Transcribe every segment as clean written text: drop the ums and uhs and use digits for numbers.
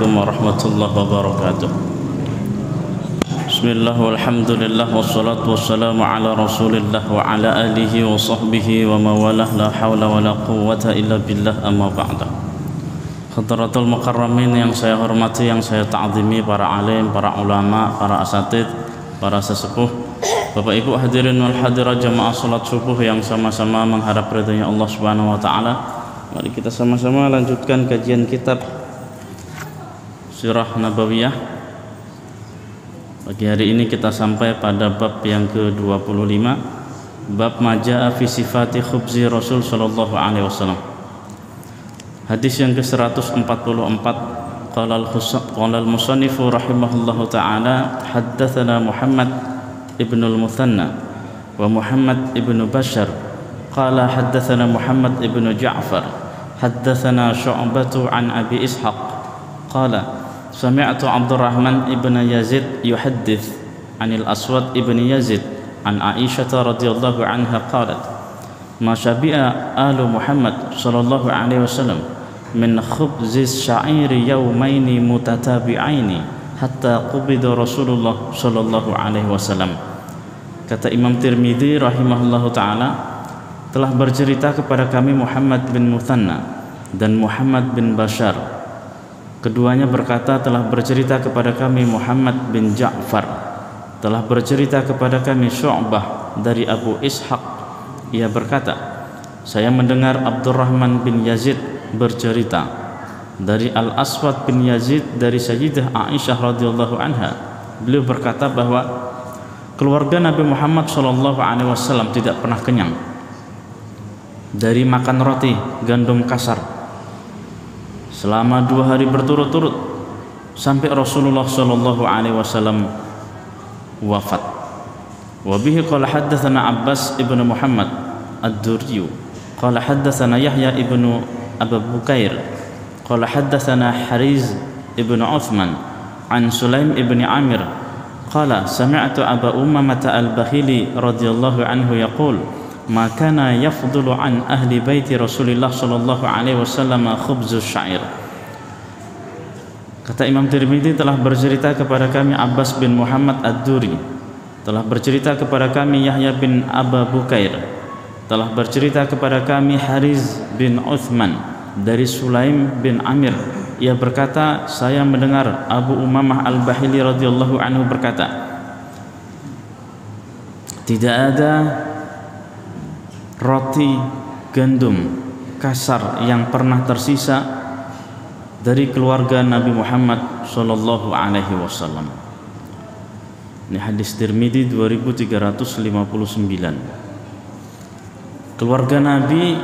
Assalamualaikum warahmatullahi wabarakatuh. Bismillah walhamdulillah wassalatu wassalamu ala rasulillah wa ala alihi wa sahbihi wa mawalah, la hawla wa la quwwata illa billah, amma ba'da. Hadratul mukarramin yang saya hormati, yang saya ta'zimi, para alim, para ulama, para asatid, para sesepuh, Bapak Ibu hadirin wal hadirat jamaah salat subuh yang sama-sama mengharap ridhonya Allah Subhanahu wa taala. Mari kita sama-sama lanjutkan kajian kitab Sirah Nabawiyah. Pagi hari ini kita sampai pada bab yang ke-25, bab majaa fi sifati khubzi Rasul sallallahu alaihi wasallam. Hadis yang ke-144, qala al-musannif rahimahullahu taala, haddatsana Muhammad ibn al-Muthanna wa Muhammad ibn Bashar qala haddatsana Muhammad ibn Ja'far haddatsana Syu'bah an Abi Ishaq qala sami'tu Abdurrahman ibn Yazid yuhaddits anil Aswad ibn Yazid an Aisyah radhiyallahu anha qalat ma syabi'a alu Muhammad sallallahu alaihi wasallam min khubzis sya'iri yawmaini mutatabi'aini hatta qubida Rasulullah sallallahu alaihi wasallam. Kata Imam Tirmidzi rahimahullahu taala, telah bercerita kepada kami Muhammad bin Muthanna dan Muhammad bin Bashar. Keduanya berkata, telah bercerita kepada kami Muhammad bin Ja'far, telah bercerita kepada kami Syu'bah dari Abu Ishaq. Ia berkata, saya mendengar Abdurrahman bin Yazid bercerita dari Al-Aswad bin Yazid dari Sayyidah Aisyah radhiyallahu anha. Beliau berkata bahwa keluarga Nabi Muhammad sallallahu alaihi wasallam tidak pernah kenyang dari makan roti gandum kasar selama 2 hari berturut-turut sampai Rasulullah sallallahu alaihi wasallam wafat. Wa bihi qala haddatsana Abbas ibnu Muhammad ad-Durri qala haddatsana Yahya ibnu Abu Bukair qala haddatsana Hariz ibnu Uthman an Sulaim ibni Amir qala sami'tu Aba Ummamah al-Bakhili radhiyallahu anhu yaqul ma kana yafdulu an ahli baiti Rasulillah sallallahu alaihi wasallam khubzus syair. Kata Imam Tirmidzi, telah bercerita kepada kami Abbas bin Muhammad ad-Duri, telah bercerita kepada kami Yahya bin Abu Bukair, telah bercerita kepada kami Hariz bin Uthman dari Sulaim bin Amir. Ia berkata, saya mendengar Abu Ummamah al-Bahili radhiyallahu anhu berkata, tidak ada roti gandum kasar yang pernah tersisa dari keluarga Nabi Muhammad sallallahu alaihi wasallam. Ini hadis Tirmidzi 2359. Keluarga Nabi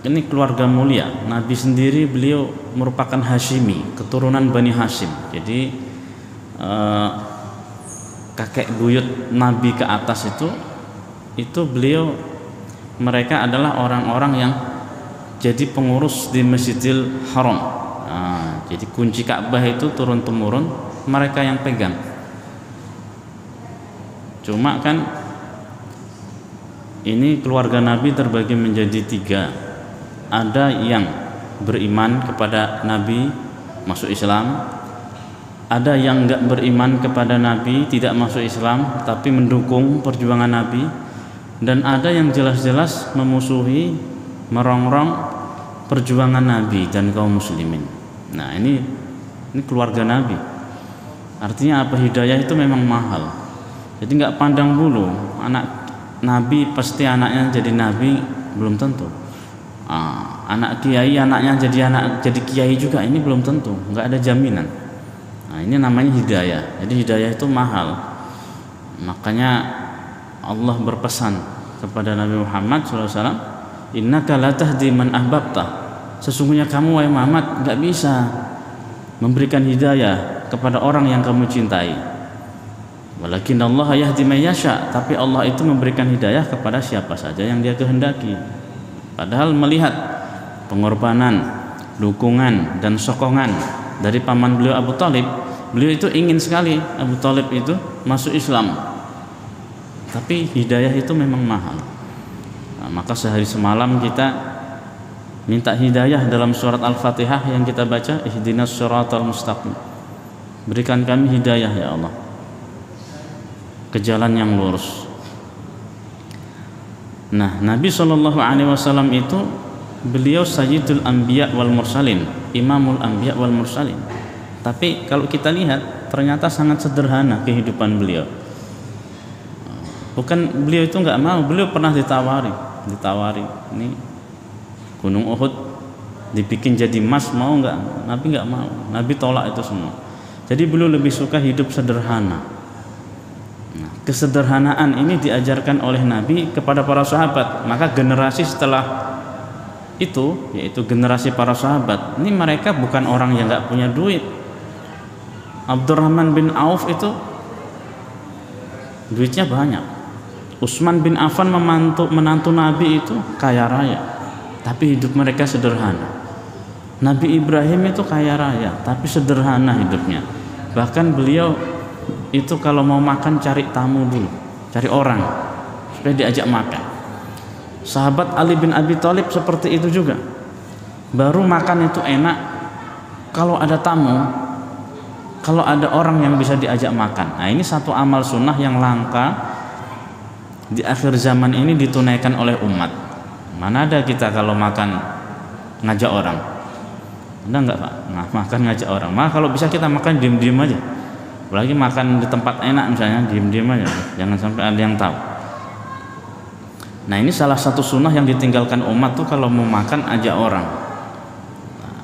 ini keluarga mulia. Nabi sendiri beliau merupakan Hashimi, keturunan Bani Hashim. Jadi kakek buyut Nabi ke atas itu beliau, mereka adalah orang-orang yang jadi pengurus di Masjidil Haram. Jadi kunci Ka'bah itu turun temurun mereka yang pegang. Cuma kan ini keluarga Nabi terbagi menjadi 3. Ada yang beriman kepada Nabi masuk Islam, ada yang enggak beriman kepada Nabi, tidak masuk Islam tapi mendukung perjuangan Nabi, dan ada yang jelas-jelas memusuhi, merongrong perjuangan Nabi dan kaum muslimin. Nah, ini keluarga Nabi. Artinya apa? Hidayah itu memang mahal. Jadi enggak pandang bulu, anak Nabi pasti anaknya jadi Nabi, belum tentu. Anak kiai anaknya jadi kiai juga, ini belum tentu, enggak ada jaminan. Nah, ini namanya hidayah. Jadi hidayah itu mahal. Makanya Allah berpesan kepada Nabi Muhammad SAW, innaka la tahdi man ahbabta, sesungguhnya kamu wahai Muhammad enggak bisa memberikan hidayah kepada orang yang kamu cintai. Walakin Allah yahdi man yasha, tapi Allah itu memberikan hidayah kepada siapa saja yang Dia kehendaki. Padahal melihat pengorbanan, dukungan dan sokongan dari paman beliau Abu Thalib, beliau itu ingin sekali Abu Thalib itu masuk Islam. Tapi hidayah itu memang mahal. Nah, maka sehari semalam kita minta hidayah dalam surat Al-Fatihah yang kita baca, ihdinas siratal mustaqim. Berikan kami hidayah ya Allah ke jalan yang lurus. Nah, Nabi SAW itu beliau sayyidul anbiya wal mursalin, imamul anbiya wal mursalin. Tapi kalau kita lihat ternyata sangat sederhana kehidupan beliau. Bukan beliau itu nggak mau, beliau pernah ditawari ini Gunung Uhud dibikin jadi emas, mau nggak? Nabi nggak mau, Nabi tolak itu semua. Jadi beliau lebih suka hidup sederhana. Nah, kesederhanaan ini diajarkan oleh Nabi kepada para sahabat. Maka generasi setelah itu, yaitu generasi para sahabat, ini mereka bukan orang yang nggak punya duit. Abdurrahman bin Auf itu duitnya banyak. Utsman bin Affan menantu Nabi itu kaya raya, tapi hidup mereka sederhana. Nabi Ibrahim itu kaya raya, tapi sederhana hidupnya. Bahkan beliau itu kalau mau makan cari tamu dulu, cari orang supaya diajak makan. Sahabat Ali bin Abi Thalib seperti itu juga. Baru makan itu enak kalau ada tamu, kalau ada orang yang bisa diajak makan. Nah, ini satu amal sunnah yang langka di akhir zaman ini ditunaikan oleh umat. Mana ada kita kalau makan ngajak orang? Ada enggak Pak? Nah, makan ngajak orang. Maka kalau bisa kita makan diam-diam aja. Apalagi makan di tempat enak misalnya, diam-diam aja. Jangan sampai ada yang tahu. Nah, ini salah satu sunnah yang ditinggalkan umat tuh kalau mau makan ajak orang. Nah,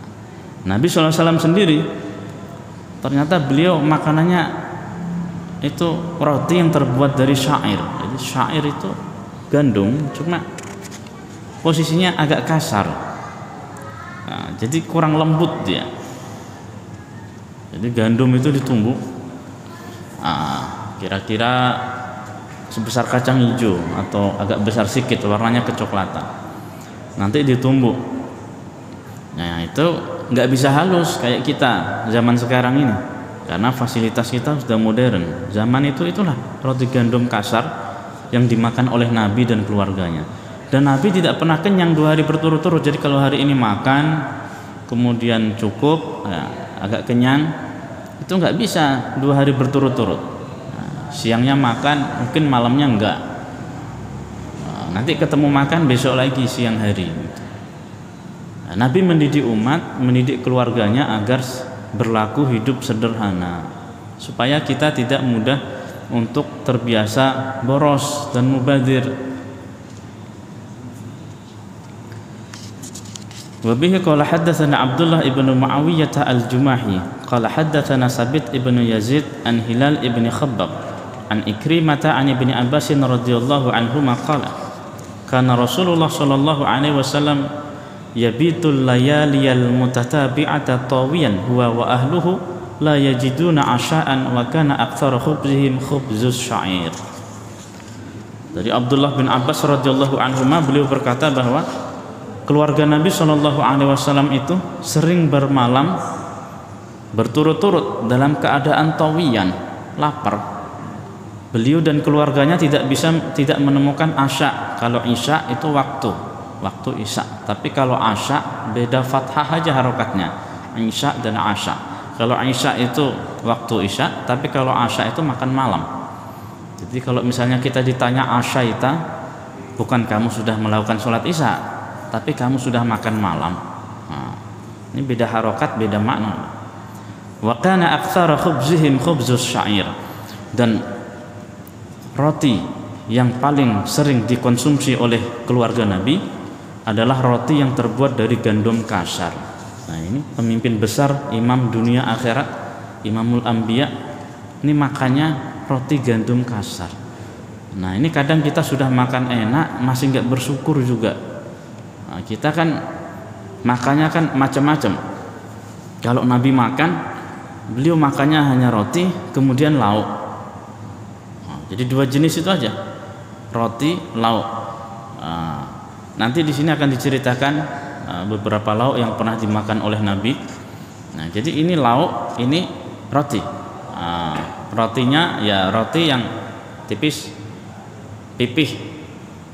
Nabi SAW sendiri ternyata beliau makanannya itu roti yang terbuat dari syair. Jadi syair itu gandum, cuma posisinya agak kasar. Nah, jadi kurang lembut dia. Jadi gandum itu ditumbuk, kira-kira sebesar kacang hijau atau agak besar sedikit, warnanya kecoklatan. Nanti ditumbuk. Nah, itu nggak bisa halus kayak kita zaman sekarang ini, karena fasilitas kita sudah modern. Zaman itu itulah roti gandum kasar yang dimakan oleh Nabi dan keluarganya. Dan Nabi tidak pernah kenyang 2 hari berturut-turut. Jadi kalau hari ini makan kemudian cukup, agak kenyang, itu nggak bisa 2 hari berturut-turut. Siangnya makan, mungkin malamnya enggak. Nanti ketemu makan besok lagi siang hari. Nabi mendidik umat, mendidik keluarganya agar berlaku hidup sederhana, supaya kita tidak mudah untuk terbiasa boros dan mubadir. Wa bihi qala haddatsana Abdullah ibn Muawiyah al-Jumahi qala haddatsana Sabit ibn Yazid an Hilal ibn Khabbab an Ikrimah an Ibni Abbas radhiyallahu anhuma qala kana Rasulullah sallallahu alaihi wasallam yabitul layaliyal mutatabi'ata tawiyan huwa wa ahluhu la yajiduna asha'an wa kana aktsara khubzihim khubzus sya'ir. Dari Abdullah bin Abbas radhiyallahu anhuma, beliau berkata bahwa keluarga Nabi sallallahu alaihi wasallam itu sering bermalam berturut-turut dalam keadaan tawiyan, lapar. Beliau dan keluarganya tidak menemukan asya. Kalau isya itu waktu isya, tapi kalau asya beda fathah aja harokatnya, isya dan asya. Kalau isya itu waktu isya, tapi kalau asya itu makan malam. Jadi kalau misalnya kita ditanya asya itu, bukan kamu sudah melakukan sholat isya, tapi kamu sudah makan malam. Nah, ini beda harokat, beda makna. Wa kana aktsara khubzihim khubzus syair. Dan roti yang paling sering dikonsumsi oleh keluarga Nabi adalah roti yang terbuat dari gandum kasar. Nah, ini pemimpin besar, imam dunia akhirat, imamul anbiya, ini makannya roti gandum kasar. Nah, ini kadang kita sudah makan enak masih nggak bersyukur juga. Nah, kita kan makannya kan macam-macam. Kalau Nabi makan, beliau makannya hanya roti kemudian lauk. Nah, jadi 2 jenis itu aja, roti, lauk. Nanti di sini akan diceritakan beberapa lauk yang pernah dimakan oleh Nabi. Nah, jadi ini lauk, ini roti. Rotinya ya roti yang tipis, pipih,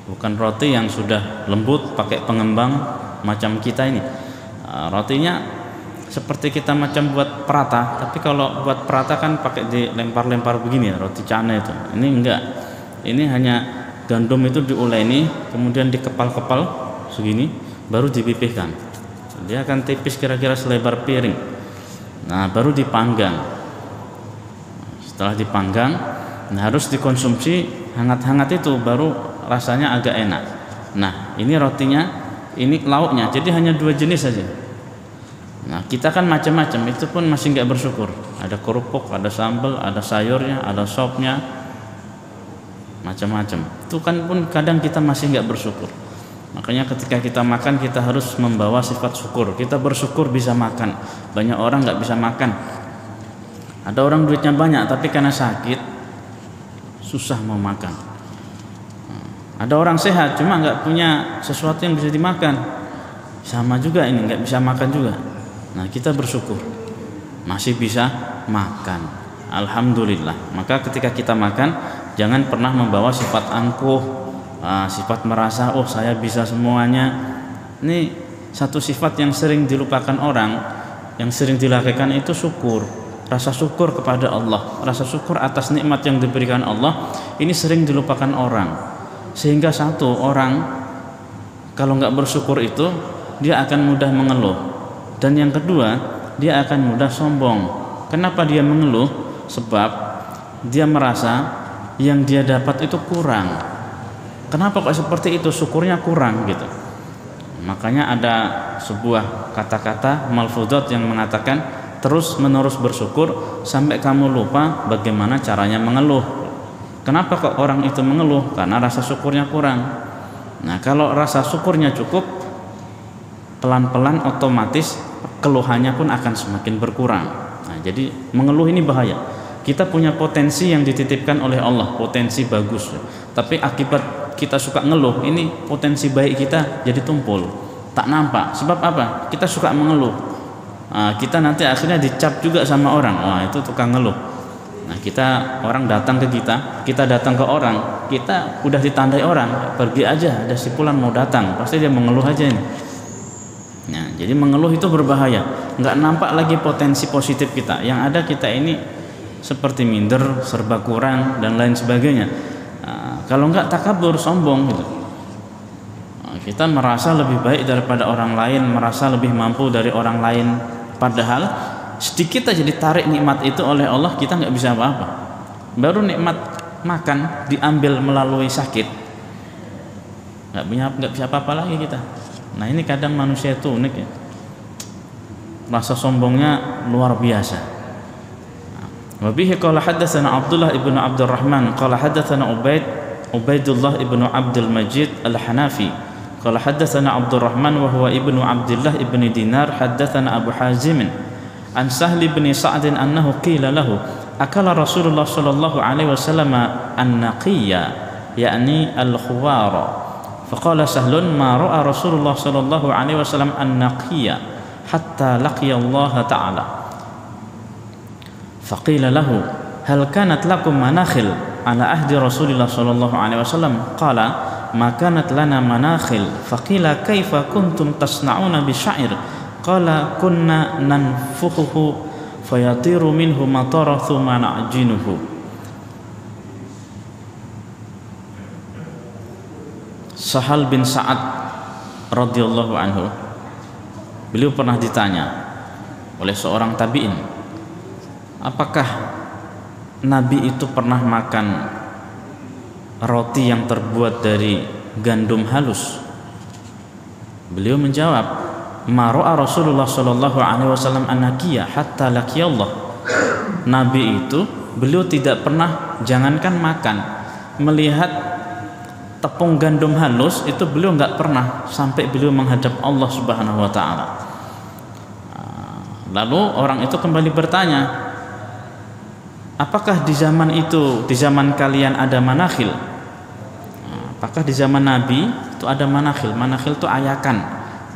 bukan roti yang sudah lembut pakai pengembang macam kita ini. Rotinya seperti kita macam buat prata, tapi kalau buat prata kan pakai dilempar-lempar begini ya, roti canai itu. Ini enggak. Ini hanya gandum itu diuleni, kemudian dikepal-kepal segini, baru dipipihkan. Dia akan tipis kira-kira selebar piring. Nah, baru dipanggang. Setelah dipanggang, nah harus dikonsumsi hangat-hangat itu, baru rasanya agak enak. Nah, ini rotinya, ini lauknya, jadi hanya 2 jenis saja. Nah, kita kan macam-macam, itu pun masih nggak bersyukur. Ada kerupuk, ada sambal, ada sayurnya, ada sopnya, macam-macam. Itu kan pun kadang kita masih nggak bersyukur. Makanya ketika kita makan, kita harus membawa sifat syukur. Kita bersyukur bisa makan. Banyak orang nggak bisa makan. Ada orang duitnya banyak, tapi karena sakit susah mau makan. Ada orang sehat, cuma nggak punya sesuatu yang bisa dimakan. Sama juga ini, nggak bisa makan juga. Nah, kita bersyukur masih bisa makan, alhamdulillah. Maka ketika kita makan, jangan pernah membawa sifat angkuh, sifat merasa oh saya bisa semuanya. Ini satu sifat yang sering dilupakan orang. Yang sering dilakukan itu syukur, rasa syukur kepada Allah, rasa syukur atas nikmat yang diberikan Allah. Ini sering dilupakan orang, sehingga satu orang kalau nggak bersyukur itu dia akan mudah mengeluh. Dan yang kedua, dia akan mudah sombong. Kenapa dia mengeluh? Sebab dia merasa yang dia dapat itu kurang. Kenapa kok seperti itu? Syukurnya kurang gitu. Makanya ada sebuah kata-kata malfudhat yang mengatakan terus menerus bersyukur sampai kamu lupa bagaimana caranya mengeluh. Kenapa kok orang itu mengeluh? Karena rasa syukurnya kurang. Nah, kalau rasa syukurnya cukup, pelan-pelan otomatis keluhannya pun akan semakin berkurang. Nah, jadi mengeluh ini bahaya. Kita punya potensi yang dititipkan oleh Allah, potensi bagus. Tapi akibat kita suka ngeluh, ini potensi baik kita jadi tumpul, tak nampak. Sebab apa? Kita suka mengeluh. Nah, kita nanti akhirnya dicap juga sama orang. Wah, itu tukang ngeluh. Nah, orang datang ke kita datang ke orang, kita udah ditandai orang, pergi aja, ada si fulan mau datang, pasti dia mengeluh aja ini. Nah, jadi mengeluh itu berbahaya, nggak nampak lagi potensi positif kita. Yang ada kita ini seperti minder, serba kurang dan lain sebagainya. Nah, kalau nggak takabur, sombong gitu. Nah, kita merasa lebih baik daripada orang lain, merasa lebih mampu dari orang lain. Padahal sedikit aja ditarik nikmat itu oleh Allah, kita nggak bisa apa-apa. Baru nikmat makan diambil melalui sakit, nggak bisa apa-apa lagi kita. Nah, ini kadang manusia itu unik ya, rasa sombongnya luar biasa. Wa bihi qala hadatsana Abdullah ibnu Abdurrahman qala hadatsana Ubaidullah ibnu Abdul Majid Al-Hanafi qala hadatsana Abdurrahman wa huwa ibnu Abdullah ibnu Dinar hadatsana Abu Hazim an Sahl bin Sa'd annahu qila lahu akala Rasulullah sallallahu alaihi wasallam an-naqiyya yakni al-khuwara. Faqala Sahlun ma ra'a Rasulullah sallallahu alaihi wasallam an-naqiyya hatta laqiya Allah ta'ala. Faqila lahu hal kanat lakum manakhil ala ahdi Rasulillah sallallahu alaihi wasallam? Qala ma kanat lana manakhil. Faqila kaifa kuntum tasna'una bisya'ir? Qala kunna nanfukhuhu fayatiru minhu matara thumma na'jinuhu. Sahal bin Sa'ad radhiyallahu anhu, beliau pernah ditanya oleh seorang tabi'in, apakah Nabi itu pernah makan roti yang terbuat dari gandum halus? Beliau menjawab, ma ra'a Rasulullah sallallahu alaihi wasallam an-naqiyya hatta laqiyallah. Nabi itu beliau tidak pernah, jangankan makan, melihat tepung gandum halus itu beliau nggak pernah sampai beliau menghadap Allah Subhanahu wa taala. Lalu orang itu kembali bertanya, apakah di zaman itu, di zaman kalian ada manakhil? Apakah di zaman Nabi itu ada manakhil? Manakhil itu ayakan,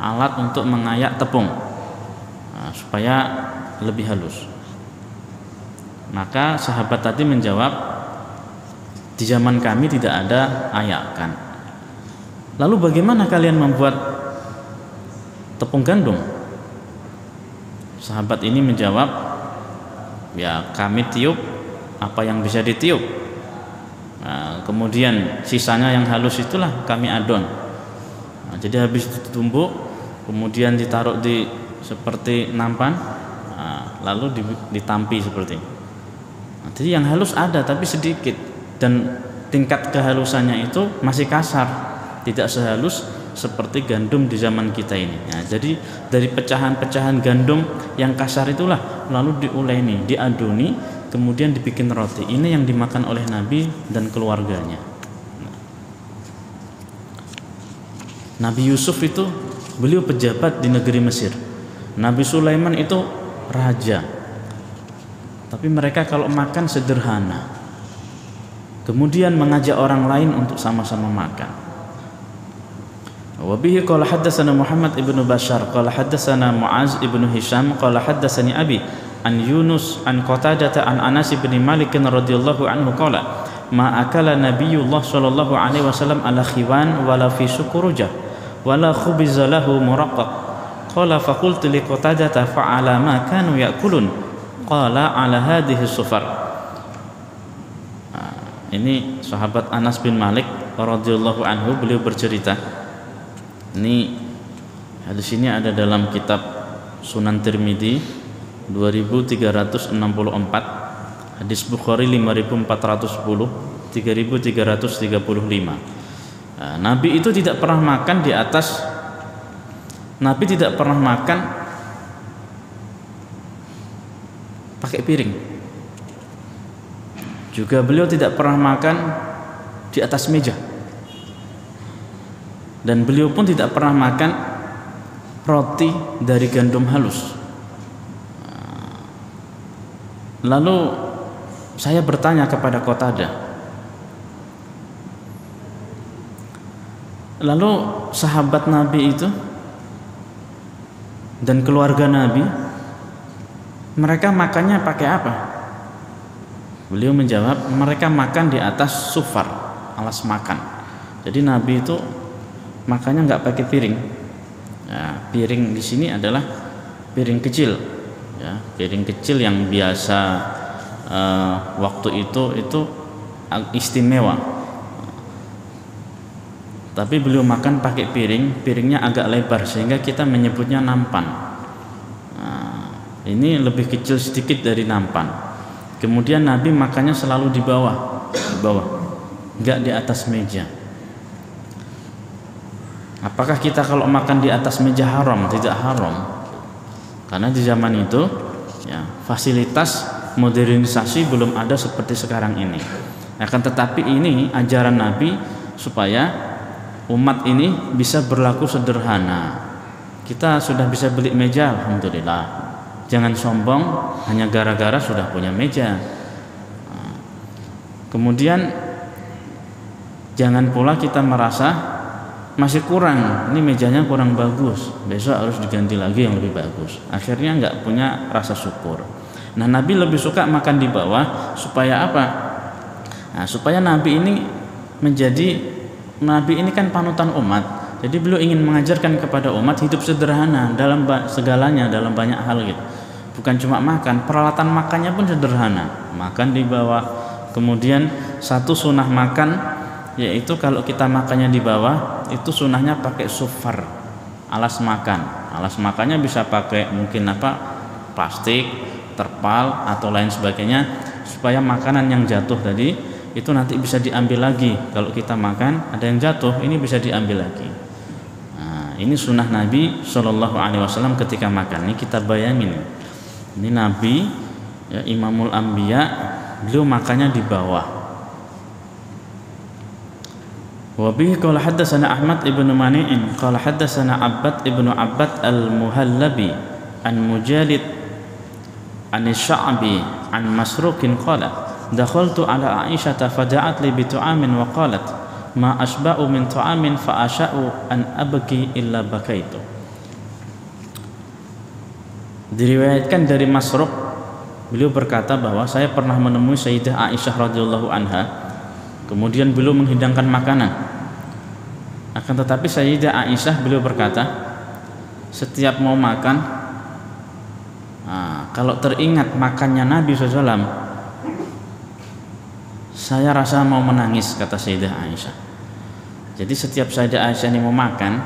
alat untuk mengayak tepung supaya lebih halus. Maka sahabat tadi menjawab, di zaman kami tidak ada ayakan. Lalu bagaimana kalian membuat tepung gandum. Sahabat ini menjawab, ya kami tiup apa yang bisa ditiup. Nah, kemudian sisanya yang halus itulah kami adon. Nah, jadi habis ditumbuk, kemudian ditaruh di seperti nampan, lalu ditampi seperti ini. Nah, jadi yang halus ada tapi sedikit, dan tingkat kehalusannya itu masih kasar, tidak sehalus seperti gandum di zaman kita ini. Nah, jadi dari pecahan-pecahan gandum yang kasar itulah lalu diuleni, diadoni, kemudian dibikin roti. Ini yang dimakan oleh Nabi dan keluarganya. Nabi Yusuf itu beliau pejabat di negeri Mesir. Nabi Sulaiman itu raja. Tapi mereka kalau makan sederhana. Kemudian mengajak orang lain untuk sama-sama makan. Wa bihi qala haddatsana Muhammad ibnu Bashar qala haddatsana Muaz ibnu Hisham qala haddatsani Abi an Yunus an Qatadah an Anas bin Malik radhiyallahu anhu qala ma akala Nabiyullah sallallahu alaihi wasallam ala khiwan wala fi sukurujah wala khubiza lahu muraqqaq qala fa qultu li Qatadah fa ala ma kanu ya'kulun qala ala hadhihi sufar. Ini sahabat Anas bin Malik radhiyallahu anhu, beliau bercerita. Ini hadis ini ada dalam kitab Sunan Tirmidzi 2364, hadis Bukhari 5410, 3335. Nabi itu tidak pernah makan di atas, Nabi tidak pernah makan pakai piring. Juga beliau tidak pernah makan di atas meja. Dan beliau pun tidak pernah makan roti dari gandum halus. Lalu saya bertanya kepada Qatadah, lalu sahabat Nabi itu dan keluarga Nabi, mereka makannya pakai apa? Beliau menjawab, mereka makan di atas sufar, alas makan. Jadi Nabi itu makanya nggak pakai piring. Ya, piring di sini adalah piring kecil, ya, piring kecil yang biasa waktu itu istimewa. Tapi beliau makan pakai piring, piringnya agak lebar sehingga kita menyebutnya nampan. Nah, ini lebih kecil sedikit dari nampan. Kemudian Nabi makannya selalu di bawah, nggak di atas meja. Apakah kita kalau makan di atas meja haram? Tidak haram, karena di zaman itu ya, fasilitas modernisasi belum ada seperti sekarang ini. Akan tetapi ini ajaran Nabi supaya umat ini bisa berlaku sederhana. Kita sudah bisa beli meja, alhamdulillah. Jangan sombong hanya gara-gara sudah punya meja. Kemudian jangan pula kita merasa masih kurang, ini mejanya kurang bagus, besok harus diganti lagi yang lebih bagus. Akhirnya nggak punya rasa syukur. Nah, Nabi lebih suka makan di bawah supaya apa? Nah, supaya Nabi ini kan panutan umat. Jadi beliau ingin mengajarkan kepada umat hidup sederhana dalam segalanya, dalam banyak hal gitu. Bukan cuma makan, peralatan makannya pun sederhana. Makan di bawah. Kemudian satu sunnah makan, yaitu kalau kita makannya di bawah itu sunnahnya pakai sufar, alas makan. Alas makannya bisa pakai mungkin plastik, terpal atau lain sebagainya, supaya makanan yang jatuh tadi itu nanti bisa diambil lagi. Kalau kita makan ada yang jatuh, ini bisa diambil lagi. Nah, ini sunnah Nabi Shallallahu Alaihi Wasallam ketika makan. Ini kita bayangin, ini Nabi ya, Imamul Anbiya, beliau makannya di bawah. Wa bihi qala haddatsana Ahmad ibnu Mani'in qala haddatsana Abbad ibnu Abbad al-Muhallabi an Mujalid an Sya'bi an Masruqin qala dakhaltu ala Aisyah fada'at li bi tu'amin wa qalat ma asba'u min tu'amin fa asha'u an abki illa bakaitu. Diriwayatkan dari Masruq, beliau berkata bahwa saya pernah menemui Sayyidah Aisyah radhiyallahu anha, kemudian beliau menghidangkan makanan. Akan tetapi Sayyidah Aisyah beliau berkata, setiap mau makan, kalau teringat makannya Nabi SAW, saya rasa mau menangis, kata Sayyidah Aisyah. Jadi setiap Sayyidah Aisyah ini mau makan,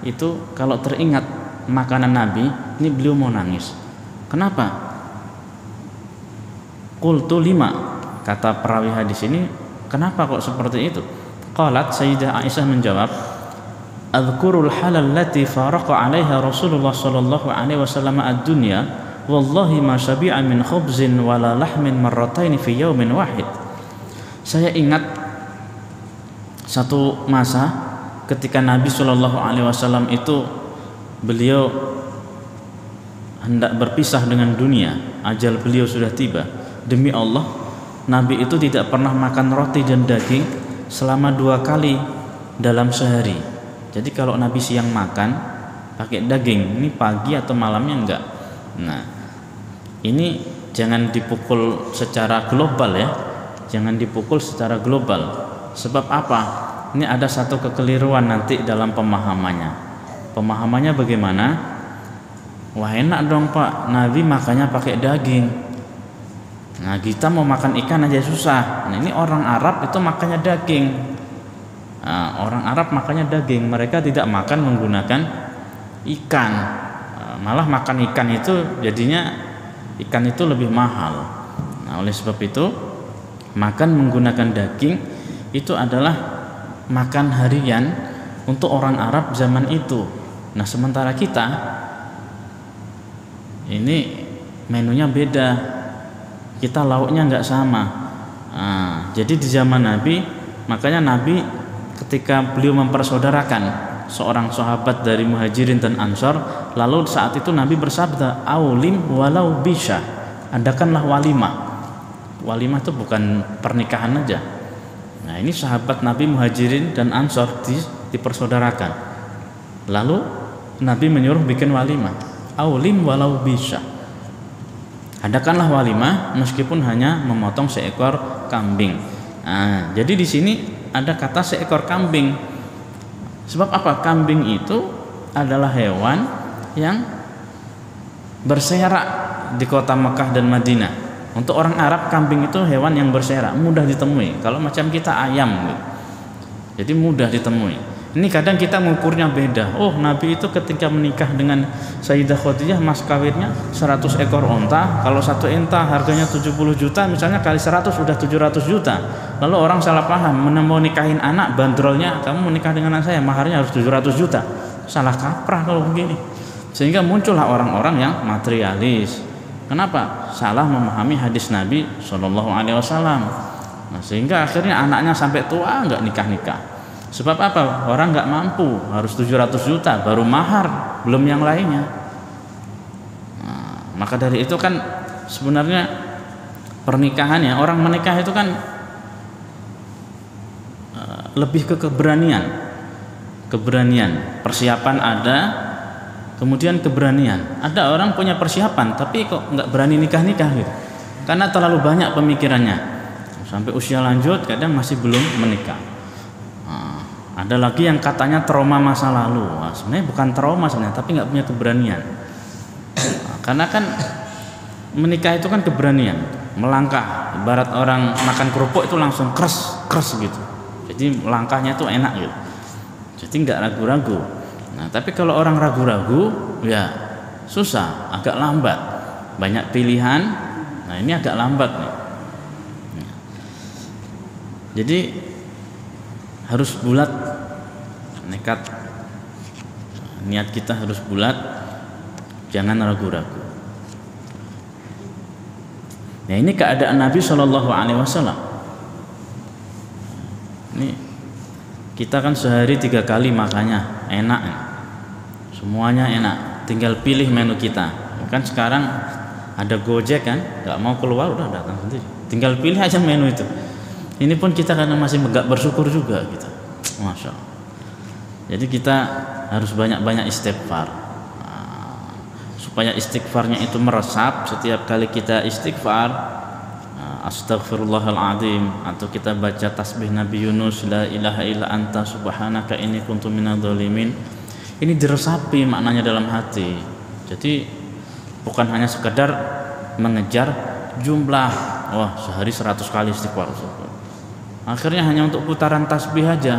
itu kalau teringat makanan Nabi, ini beliau mau nangis. Kenapa? Qultu lima, kata perawi hadis ini, kenapa kok seperti itu? Qalat, Sayyidah Aisyah menjawab, Adhkurul halal lati faraqa alaiha Rasulullah sallallahu alaihi wasallam ad-dunya, wallahi ma syabi'a min khubzin wala lahmin marrataini fi yaumin wahid. Saya ingat satu masa ketika Nabi sallallahu alaihi wasallam itu beliau hendak berpisah dengan dunia, ajal beliau sudah tiba. Demi Allah, Nabi itu tidak pernah makan roti dan daging selama 2 kali dalam sehari. Jadi kalau Nabi siang makan pakai daging, ini pagi atau malamnya enggak. Nah, ini jangan dipukul secara global ya. Jangan dipukul secara global. Sebab apa? Ini ada satu kekeliruan nanti dalam pemahamannya. Pemahamannya bagaimana? Wah, enak dong Pak, Nabi makannya pakai daging. Nah, kita mau makan ikan aja susah. Nah, ini orang Arab itu makannya daging. Orang Arab makannya daging, mereka tidak makan menggunakan ikan. Malah makan ikan itu jadinya ikan itu lebih mahal. Nah, oleh sebab itu makan menggunakan daging itu adalah makan harian untuk orang Arab zaman itu. Nah, sementara kita ini menunya beda, kita lauknya nggak sama. Jadi di zaman Nabi, makanya Nabi ketika beliau mempersaudarakan seorang sahabat dari Muhajirin dan Ansor, lalu saat itu Nabi bersabda, aulim walau bisha, adakanlah walimah. Walimah itu bukan pernikahan aja. Nah, ini sahabat Nabi Muhajirin dan Ansor dipersaudarakan, lalu Nabi menyuruh bikin walimah, aulim walau bisha, adakanlah walimah meskipun hanya memotong seekor kambing. Nah, jadi di sini ada kata seekor kambing. Sebab apa? Kambing itu adalah hewan yang berserak di kota Mekah dan Madinah. Untuk orang Arab, kambing itu hewan yang berserak, mudah ditemui. Kalau macam kita ayam gitu. Jadi mudah ditemui. Ini kadang kita mengukurnya beda. Oh, Nabi itu ketika menikah dengan Sayyidah Khadijah, mas kawinnya 100 ekor onta. Kalau satu onta harganya 70 juta, misalnya kali 100 sudah 700 juta. Lalu orang salah paham, mau nikahin anak, bandrolnya kamu menikah dengan anak saya, maharnya harus 700 juta. Salah kaprah kalau begini. Sehingga muncullah orang-orang yang materialis. Kenapa? Salah memahami hadis Nabi Shallallahu Alaihi Wasallam. Nah, sehingga akhirnya anaknya sampai tua nggak nikah-nikah. Sebab apa? Orang nggak mampu, harus 700 juta baru mahar, belum yang lainnya. Nah, maka dari itu kan sebenarnya pernikahannya, orang menikah itu kan lebih ke keberanian. Persiapan ada, kemudian keberanian. Ada orang punya persiapan tapi kok nggak berani nikah gitu, karena terlalu banyak pemikirannya. Sampai usia lanjut kadang masih belum menikah. Ada lagi yang katanya trauma masa lalu. Sebenarnya bukan trauma sebenarnya, tapi nggak punya keberanian. Karena kan menikah itu kan keberanian, melangkah. Ibarat orang makan kerupuk itu langsung kres gitu. Jadi langkahnya tuh enak gitu. Jadi nggak ragu-ragu. Nah, tapi kalau orang ragu-ragu, ya susah, agak lambat. Banyak pilihan. Nah, ini agak lambat nih. Jadi harus bulat nekat, niat kita harus bulat, jangan ragu-ragu. Nah, ini keadaan Nabi Shallallahu Alaihi Wasallam. Ini kita kan sehari 3 kali makannya enak, semuanya enak, tinggal pilih menu kita. Kan sekarang ada Gojek kan, nggak mau keluar udah datang sendiri, tinggal pilih aja menu itu. Ini pun kita karena masih nggak bersyukur juga kita, masya Allah. Jadi kita harus banyak-banyak istighfar, supaya istighfarnya itu meresap. Setiap kali kita istighfar, astaghfirullahaladzim, atau kita baca tasbih Nabi Yunus, la ilaha illa anta subhanaka inni kuntu minadh dhalimin, Ini diresapi maknanya dalam hati. Jadi bukan hanya sekedar mengejar jumlah, wah sehari 100 kali istighfar. Akhirnya hanya untuk putaran tasbih aja,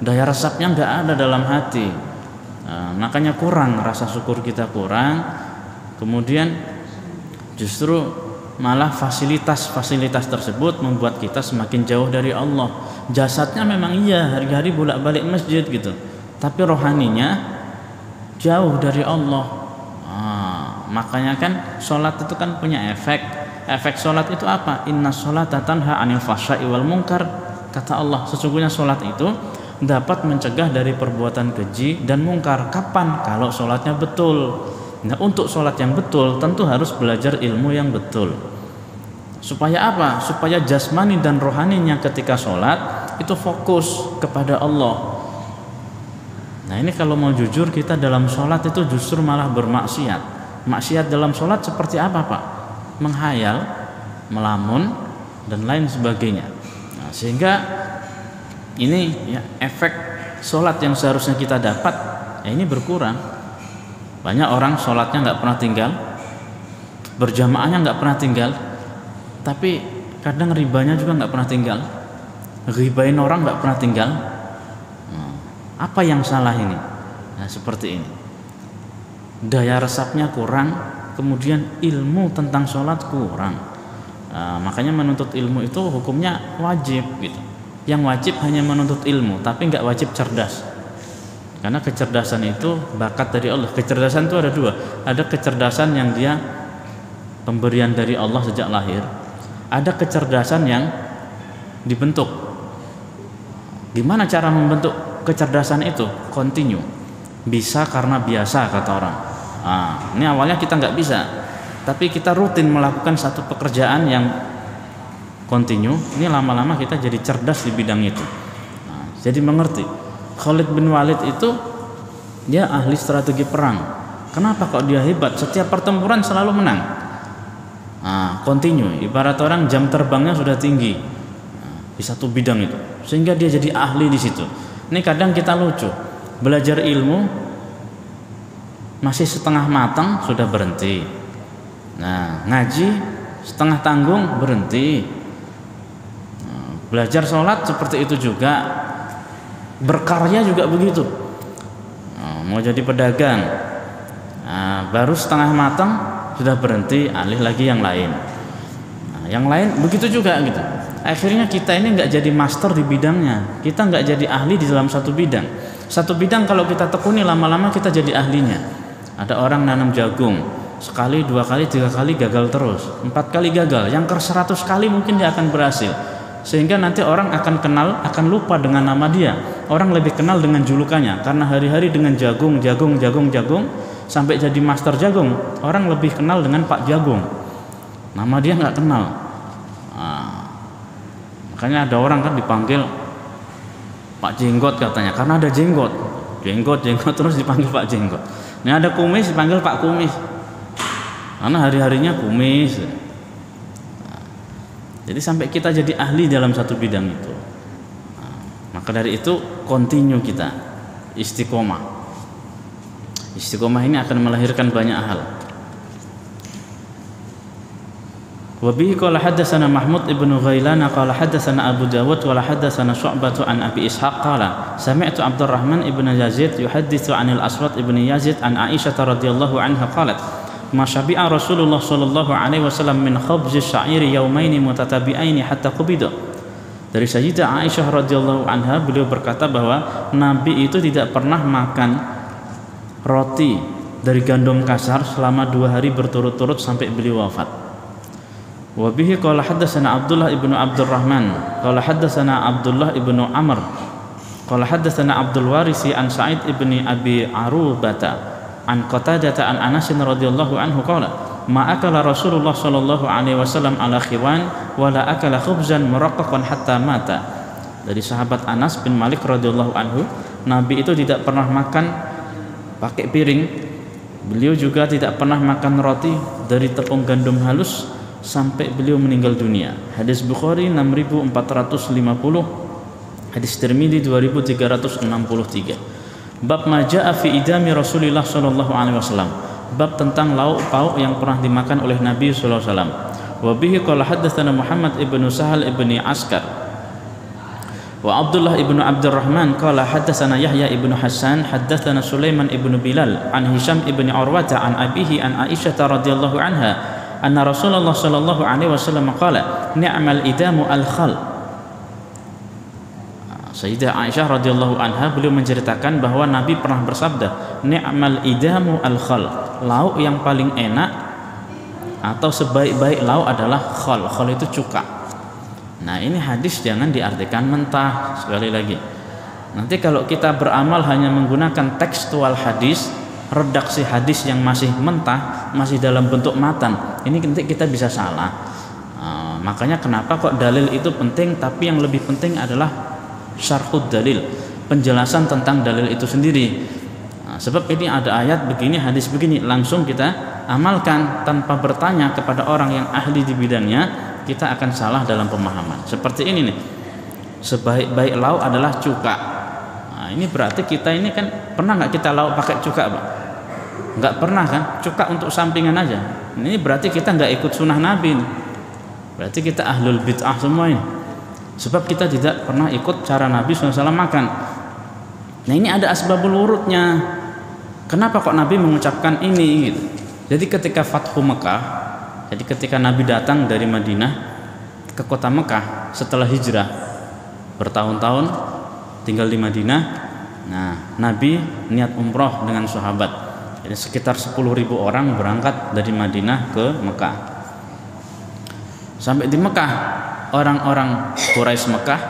daya resapnya nggak ada dalam hati. Nah, makanya kurang, rasa syukur kita kurang. Kemudian justru malah fasilitas-fasilitas tersebut membuat kita semakin jauh dari Allah. Jasadnya memang iya hari-hari bolak-balik masjid gitu, tapi rohaninya jauh dari Allah. Makanya kan sholat itu kan punya efek. Efek sholat itu apa? Inna sholata tanha anil fahsya'i wal munkar. Kata Allah, sesungguhnya sholat itu dapat mencegah dari perbuatan keji dan mungkar. Kapan? Kalau sholatnya betul. Nah, untuk sholat yang betul tentu harus belajar ilmu yang betul. Supaya apa? Supaya jasmani dan rohaninya ketika sholat itu fokus kepada Allah. Nah, ini kalau mau jujur, kita dalam sholat itu justru malah bermaksiat. Maksiat dalam sholat seperti apa, Pak? Menghayal, melamun, dan lain sebagainya. Nah, sehingga ini ya, efek sholat yang seharusnya kita dapat ya ini berkurang. Banyak orang sholatnya nggak pernah tinggal, berjamaahnya nggak pernah tinggal, tapi kadang ribanya juga nggak pernah tinggal, ribain orang nggak pernah tinggal. Nah, apa yang salah ini? Nah, seperti ini, daya resapnya kurang, kemudian ilmu tentang sholat kurang. Makanya menuntut ilmu itu hukumnya wajib gitu. Yang wajib hanya menuntut ilmu, tapi nggak wajib cerdas. Karena kecerdasan itu bakat dari Allah. Kecerdasan itu ada dua. Ada kecerdasan yang dia pemberian dari Allah sejak lahir. Ada kecerdasan yang dibentuk. Gimana cara membentuk kecerdasan itu? Continue. Bisa karena biasa, kata orang. Ini awalnya kita nggak bisa, tapi kita rutin melakukan satu pekerjaan yang continue. Ini lama-lama kita jadi cerdas di bidang itu. Jadi mengerti. Khalid bin Walid itu dia ahli strategi perang. Kenapa kok dia hebat? Setiap pertempuran selalu menang. Continue. Ibarat orang jam terbangnya sudah tinggi di satu bidang itu, sehingga dia jadi ahli di situ. Ini kadang kita lucu, belajar ilmu masih setengah matang sudah berhenti. Nah, ngaji setengah tanggung berhenti. Belajar sholat seperti itu juga. Berkarya juga begitu. Mau jadi pedagang, baru setengah matang sudah berhenti, alih lagi yang lain. Yang lain begitu juga gitu. Akhirnya kita ini nggak jadi master di bidangnya, kita nggak jadi ahli di dalam satu bidang. Satu bidang kalau kita tekuni, lama-lama kita jadi ahlinya. Ada orang nanam jagung, sekali, 2 kali, 3 kali gagal terus, 4 kali gagal, yang ke 100 kali mungkin dia akan berhasil. Sehingga nanti orang akan kenal, akan lupa dengan nama dia. Orang lebih kenal dengan julukannya, karena hari-hari dengan jagung, sampai jadi master jagung, orang lebih kenal dengan Pak Jagung. Nama dia nggak kenal. Makanya ada orang kan dipanggil Pak Jenggot katanya, karena ada jenggot terus dipanggil Pak Jenggot. Ini ada kumis dipanggil Pak Kumis, karena hari-harinya kumis. Jadi sampai kita jadi ahli dalam satu bidang itu. Maka dari itu continue kita istiqomah. Istiqomah ini akan melahirkan banyak hal. Wa bihi qala hadatsana Mahmud ibnu Ghailan qala hadatsana Abu Dawud wa hadatsana Syu'bah an Abi Ishaq qala sami'tu Abdurrahman ibnu Yazid yuhadditsu 'anil Aswad ibnu Yazid an Aisyah radhiyallahu anha qalat ma syabi'a Rasulullah sallallahu alaihi wasallam min khubzi sya'iri yaumaini mutatabi'aini hatta qubida. Dari Sayyidah Aisyah radhiyallahu anha, beliau berkata bahwa Nabi itu tidak pernah makan roti dari gandum kasar selama 2 hari berturut-turut sampai beliau wafat. Wa bihi qala hadatsana Abdullah ibnu Abdurrahman qala hadatsana Abdullah ibnu Amr qala hadatsana Abdul Warisi an Sa'id ibni Abi Arubata an Qatadah an Anas radhiyallahu anhu qala ma akala Rasulullah sallallahu alaihi wasallam ala khiwan wa la akala khubzan muraqqaqan hatta mata. Dari sahabat Anas bin Malik radhiyallahu anhu, Nabi itu tidak pernah makan pakai piring. Beliau juga tidak pernah makan roti dari tepung gandum halus sampai beliau meninggal dunia. Hadis Bukhari 6450, hadis Tirmidzi 2363. Bab majaa fi idami Rasulillah sallallahu alaihi wasallam. Bab tentang lauk pauk yang pernah dimakan oleh Nabi sallallahu alaihi wasallam. Wa bihi qala haddatsana Muhammad ibnu Sahal ibni Askar wa Abdullah ibnu Abdurrahman qala haddatsana Yahya ibnu Hasan haddatsana Sulaiman ibnu Bilal an Hisham ibni Urwata an abihi an Aisyah radhiyallahu anha anna Rasulullah sallallahu alaihi wasallam qala ni'mal idamu al-khal. Sayyidah Aisyah radhiyallahu anha beliau menceritakan bahwa Nabi pernah bersabda, ni'mal idamu al-khal, lauk yang paling enak atau sebaik-baik lauk adalah khal. Khal itu cuka. Nah, ini hadis jangan diartikan mentah. Sekali lagi, nanti kalau kita beramal hanya menggunakan tekstual hadis, redaksi hadis yang masih mentah, masih dalam bentuk matan, ini nanti kita bisa salah. Makanya kenapa kok dalil itu penting, tapi yang lebih penting adalah syarhud dalil, penjelasan tentang dalil itu sendiri. Sebab ini ada ayat begini, hadis begini, langsung kita amalkan tanpa bertanya kepada orang yang ahli di bidangnya, kita akan salah dalam pemahaman. Seperti ini nih, sebaik-baik lauk adalah cuka. Nah, ini berarti kita ini kan pernah nggak kita lauk pakai cuka, Pak? Nggak pernah kan? Cuka untuk sampingan aja. Ini berarti kita nggak ikut sunnah Nabi nih. Berarti kita ahlul bid'ah semua ini. Sebab kita tidak pernah ikut cara Nabi SAW makan. Nah, ini ada asbabul wurudnya. Kenapa kok Nabi mengucapkan ini gitu. Jadi ketika Fathu Mekah, jadi ketika Nabi datang dari Madinah ke kota Mekah setelah hijrah bertahun-tahun tinggal di Madinah. Nah, Nabi niat umroh dengan sahabat. Jadi sekitar 10.000 orang berangkat dari Madinah ke Mekah. Sampai di Mekah, orang-orang Quraisy Mekah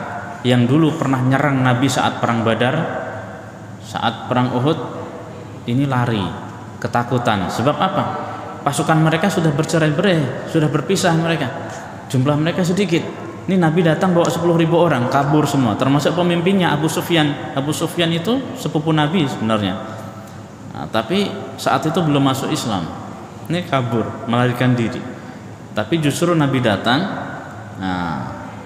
yang dulu pernah nyerang Nabi saat perang Badar, saat perang Uhud, ini lari, ketakutan. Sebab apa? Pasukan mereka sudah bercerai-berai, sudah berpisah mereka. Jumlah mereka sedikit. Ini Nabi datang bawa 10.000 orang, kabur semua, termasuk pemimpinnya Abu Sufyan. Abu Sufyan itu sepupu Nabi sebenarnya. Nah, tapi saat itu belum masuk Islam. Ini kabur, melarikan diri. Tapi justru Nabi datang,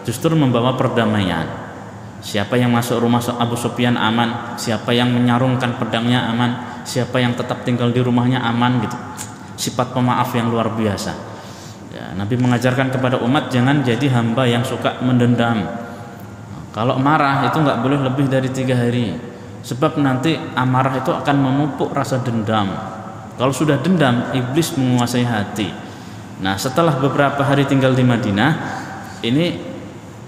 justru membawa perdamaian. Siapa yang masuk rumah Abu Sufyan aman, siapa yang menyarungkan pedangnya aman, siapa yang tetap tinggal di rumahnya aman gitu. Sifat pemaaf yang luar biasa. Ya, Nabi mengajarkan kepada umat jangan jadi hamba yang suka mendendam. Kalau marah itu nggak boleh lebih dari 3 hari. Sebab nanti amarah itu akan memupuk rasa dendam. Kalau sudah dendam, iblis menguasai hati. Nah, setelah beberapa hari tinggal di Madinah, ini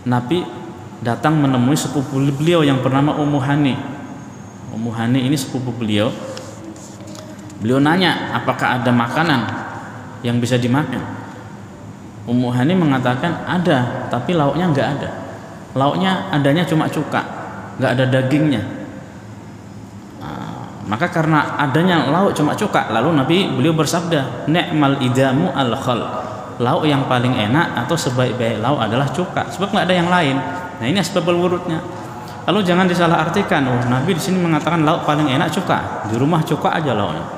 Nabi datang menemui sepupu beliau yang bernama Ummu Hani. Ummu Hani ini sepupu beliau. Beliau nanya, apakah ada makanan yang bisa dimakan? Ummu Hani mengatakan ada, tapi lauknya nggak ada. Lauknya adanya cuma cuka, nggak ada dagingnya. Maka karena adanya lauk cuma cuka, lalu beliau bersabda, ni'mal idamu al-khal, lauk yang paling enak atau sebaik-baik lauk adalah cuka. Sebab nggak ada yang lain. Nah, ini asbabul wurudnya. Lalu jangan disalahartikan, Nabi di sini mengatakan lauk paling enak cuka, di rumah cuka aja lauknya.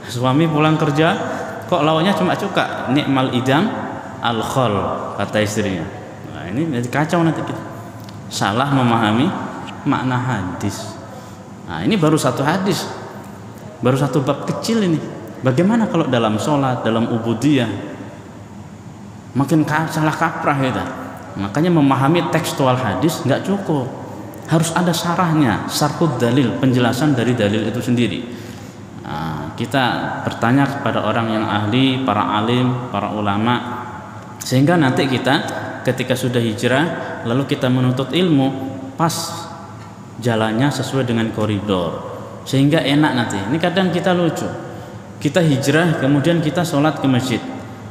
Suami pulang kerja kok lauknya cuma cuka, ni'mal idam al-khal, kata istrinya. Nah, ini jadi kacau nanti kita. Salah memahami makna hadis. Nah, ini baru satu hadis, baru satu bab kecil ini. Bagaimana kalau dalam sholat, dalam ubudiyah, makin salah kaprah kita. Makanya memahami tekstual hadis nggak cukup, harus ada syarahnya, syarhud dalil, penjelasan dari dalil itu sendiri. Nah, kita bertanya kepada orang yang ahli, para alim, para ulama, sehingga nanti kita ketika sudah hijrah, lalu kita menuntut ilmu, pas jalannya sesuai dengan koridor, sehingga enak nanti. Ini kadang kita lucu, kita hijrah kemudian kita sholat ke masjid.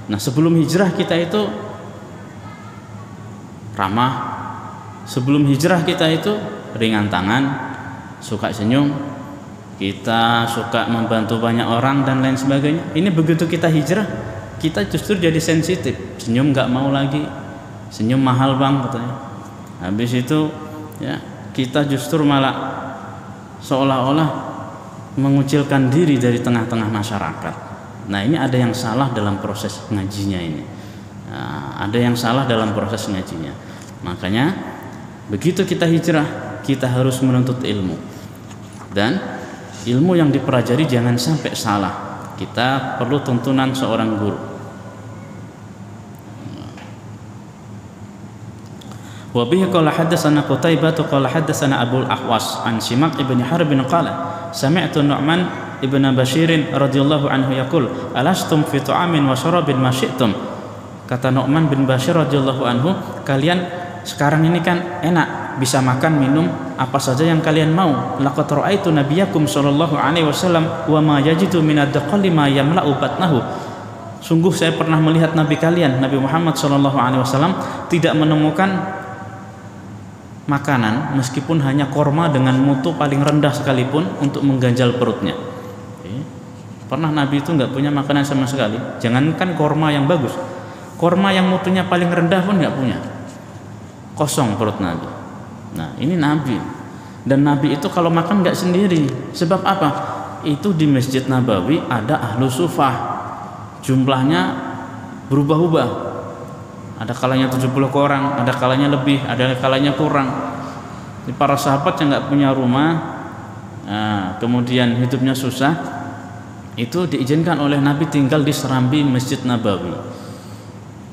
Nah, sebelum hijrah kita itu ramah, sebelum hijrah kita itu ringan tangan, suka senyum, kita suka membantu banyak orang dan lain sebagainya. Ini begitu kita hijrah, kita justru jadi sensitif, senyum nggak mau lagi, senyum mahal bang katanya. Habis itu ya kita justru malah seolah-olah mengucilkan diri dari tengah-tengah masyarakat. Nah, ini ada yang salah dalam proses ngajinya ini. Nah, ada yang salah dalam proses ngajinya. Makanya begitu kita hijrah, kita harus menuntut ilmu. Dan ilmu yang dipelajari jangan sampai salah. Kita perlu tuntunan seorang guru. Wa bihi qala haddatsana Qutaibah qala haddatsana Abul Ahwas an Simak ibn Harb qala sami'tu Nu'man ibn Bashir radhiyallahu anhu yaqul alastum fi ta'amin wa syarabin ma syi'tum. Kata Nu'man bin Bashir radhiyallahu anhu, kalian sekarang ini kan enak, bisa makan minum apa saja yang kalian mau. Laqad ra'aitu nabiyakum sallallahu alaihi wasallam wa ma yajidu min ad-daqali ma yamla'u batnahu. Sungguh saya pernah melihat nabi kalian, Nabi Muhammad sallallahu alaihi wasallam, tidak menemukan makanan meskipun hanya korma dengan mutu paling rendah sekalipun untuk mengganjal perutnya. Pernah Nabi itu nggak punya makanan sama sekali. Jangankan korma yang bagus, korma yang mutunya paling rendah pun nggak punya. Kosong perut Nabi. Nah, ini Nabi. Dan Nabi itu kalau makan nggak sendiri. Sebab apa? Itu di Masjid Nabawi ada ahlu sufah. Jumlahnya berubah-ubah. Ada kalanya 70 orang, ada kalanya lebih, ada kalanya kurang. Jadi para sahabat yang nggak punya rumah, kemudian hidupnya susah, itu diizinkan oleh Nabi tinggal di serambi Masjid Nabawi.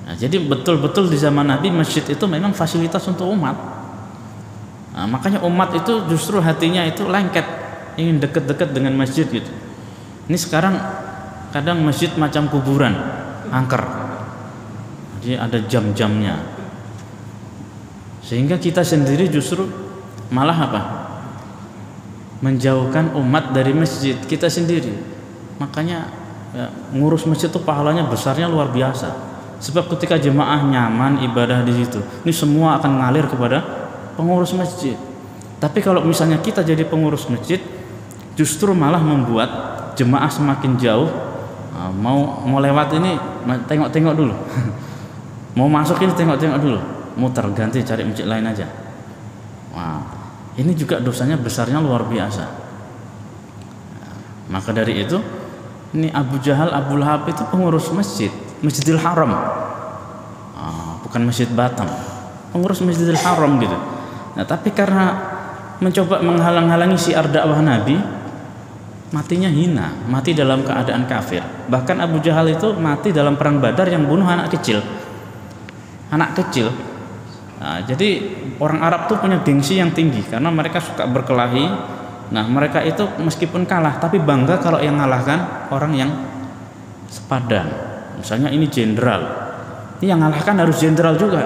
Nah, jadi betul-betul di zaman Nabi masjid itu memang fasilitas untuk umat. Nah, makanya umat itu justru hatinya itu lengket, ingin dekat-dekat dengan masjid gitu. Ini sekarang kadang masjid macam kuburan, angker. Jadi ada jam-jamnya. Sehingga kita sendiri justru malah apa? Menjauhkan umat dari masjid kita sendiri. Makanya ngurus masjid itu pahalanya besarnya luar biasa. Sebab ketika jemaah nyaman ibadah di situ, ini semua akan ngalir kepada pengurus masjid. Tapi kalau misalnya kita jadi pengurus masjid, justru malah membuat jemaah semakin jauh. Mau lewat ini tengok-tengok dulu. Mau masuk ini tengok-tengok dulu. Muter ganti cari masjid lain aja. Wah, ini juga dosanya besarnya luar biasa. Maka dari itu, ini Abu Jahal, Abu Lahab itu pengurus masjid, Masjidil Haram, bukan Masjid Batam, pengurus Masjidil Haram gitu. Nah, tapi karena mencoba menghalang-halangi syiar dakwah Nabi, matinya hina, mati dalam keadaan kafir. Bahkan Abu Jahal itu mati dalam perang Badar yang bunuh anak kecil. Nah, jadi orang Arab tuh punya gengsi yang tinggi karena mereka suka berkelahi. Nah, mereka itu meskipun kalah tapi bangga kalau yang ngalahkan orang yang sepadan. Misalnya ini jenderal, ini yang ngalahkan harus jenderal juga.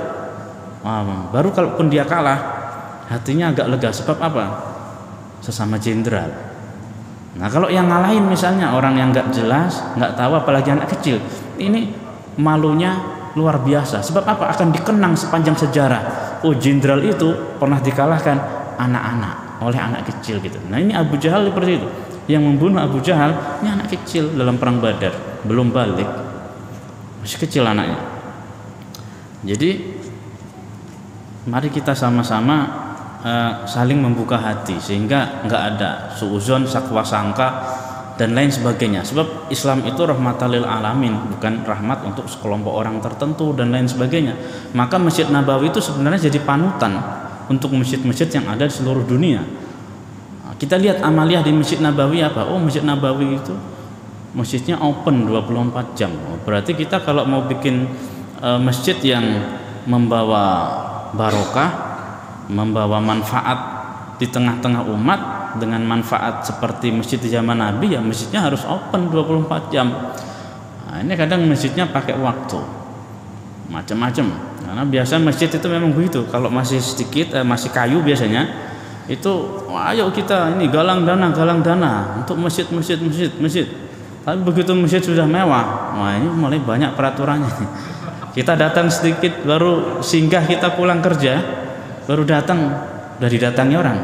Baru kalaupun dia kalah, hatinya agak lega. Sebab apa? Sesama jenderal. Nah, kalau yang ngalahin misalnya orang yang nggak jelas, nggak tahu, apalagi anak kecil, ini malunya luar biasa. Sebab apa? Akan dikenang sepanjang sejarah. Oh, jenderal itu pernah dikalahkan anak-anak oleh anak kecil gitu. Nah, ini Abu Jahal seperti itu. Yang membunuh Abu Jahal ini anak kecil dalam perang Badar, belum balik, masih kecil anaknya. Jadi mari kita sama-sama saling membuka hati sehingga nggak ada suuzon, sakwa sangka dan lain sebagainya. Sebab Islam itu rahmatan lil alamin, bukan rahmat untuk sekelompok orang tertentu dan lain sebagainya. Maka Masjid Nabawi itu sebenarnya jadi panutan untuk masjid-masjid yang ada di seluruh dunia. Kita lihat amaliyah di Masjid Nabawi apa? Oh, Masjid Nabawi itu masjidnya open 24 jam. Berarti kita kalau mau bikin masjid yang membawa barokah, membawa manfaat di tengah-tengah umat dengan manfaat seperti masjid di zaman Nabi, ya masjidnya harus open 24 jam. Nah, ini kadang masjidnya pakai waktu macam-macam. Karena biasa masjid itu memang begitu. Kalau masih sedikit, masih kayu biasanya, itu ayo kita ini galang dana untuk masjid. Tapi begitu masjid sudah mewah, wah ini mulai banyak peraturannya. Kita datang sedikit, baru singgah kita pulang kerja, baru datang, udah didatangi orang.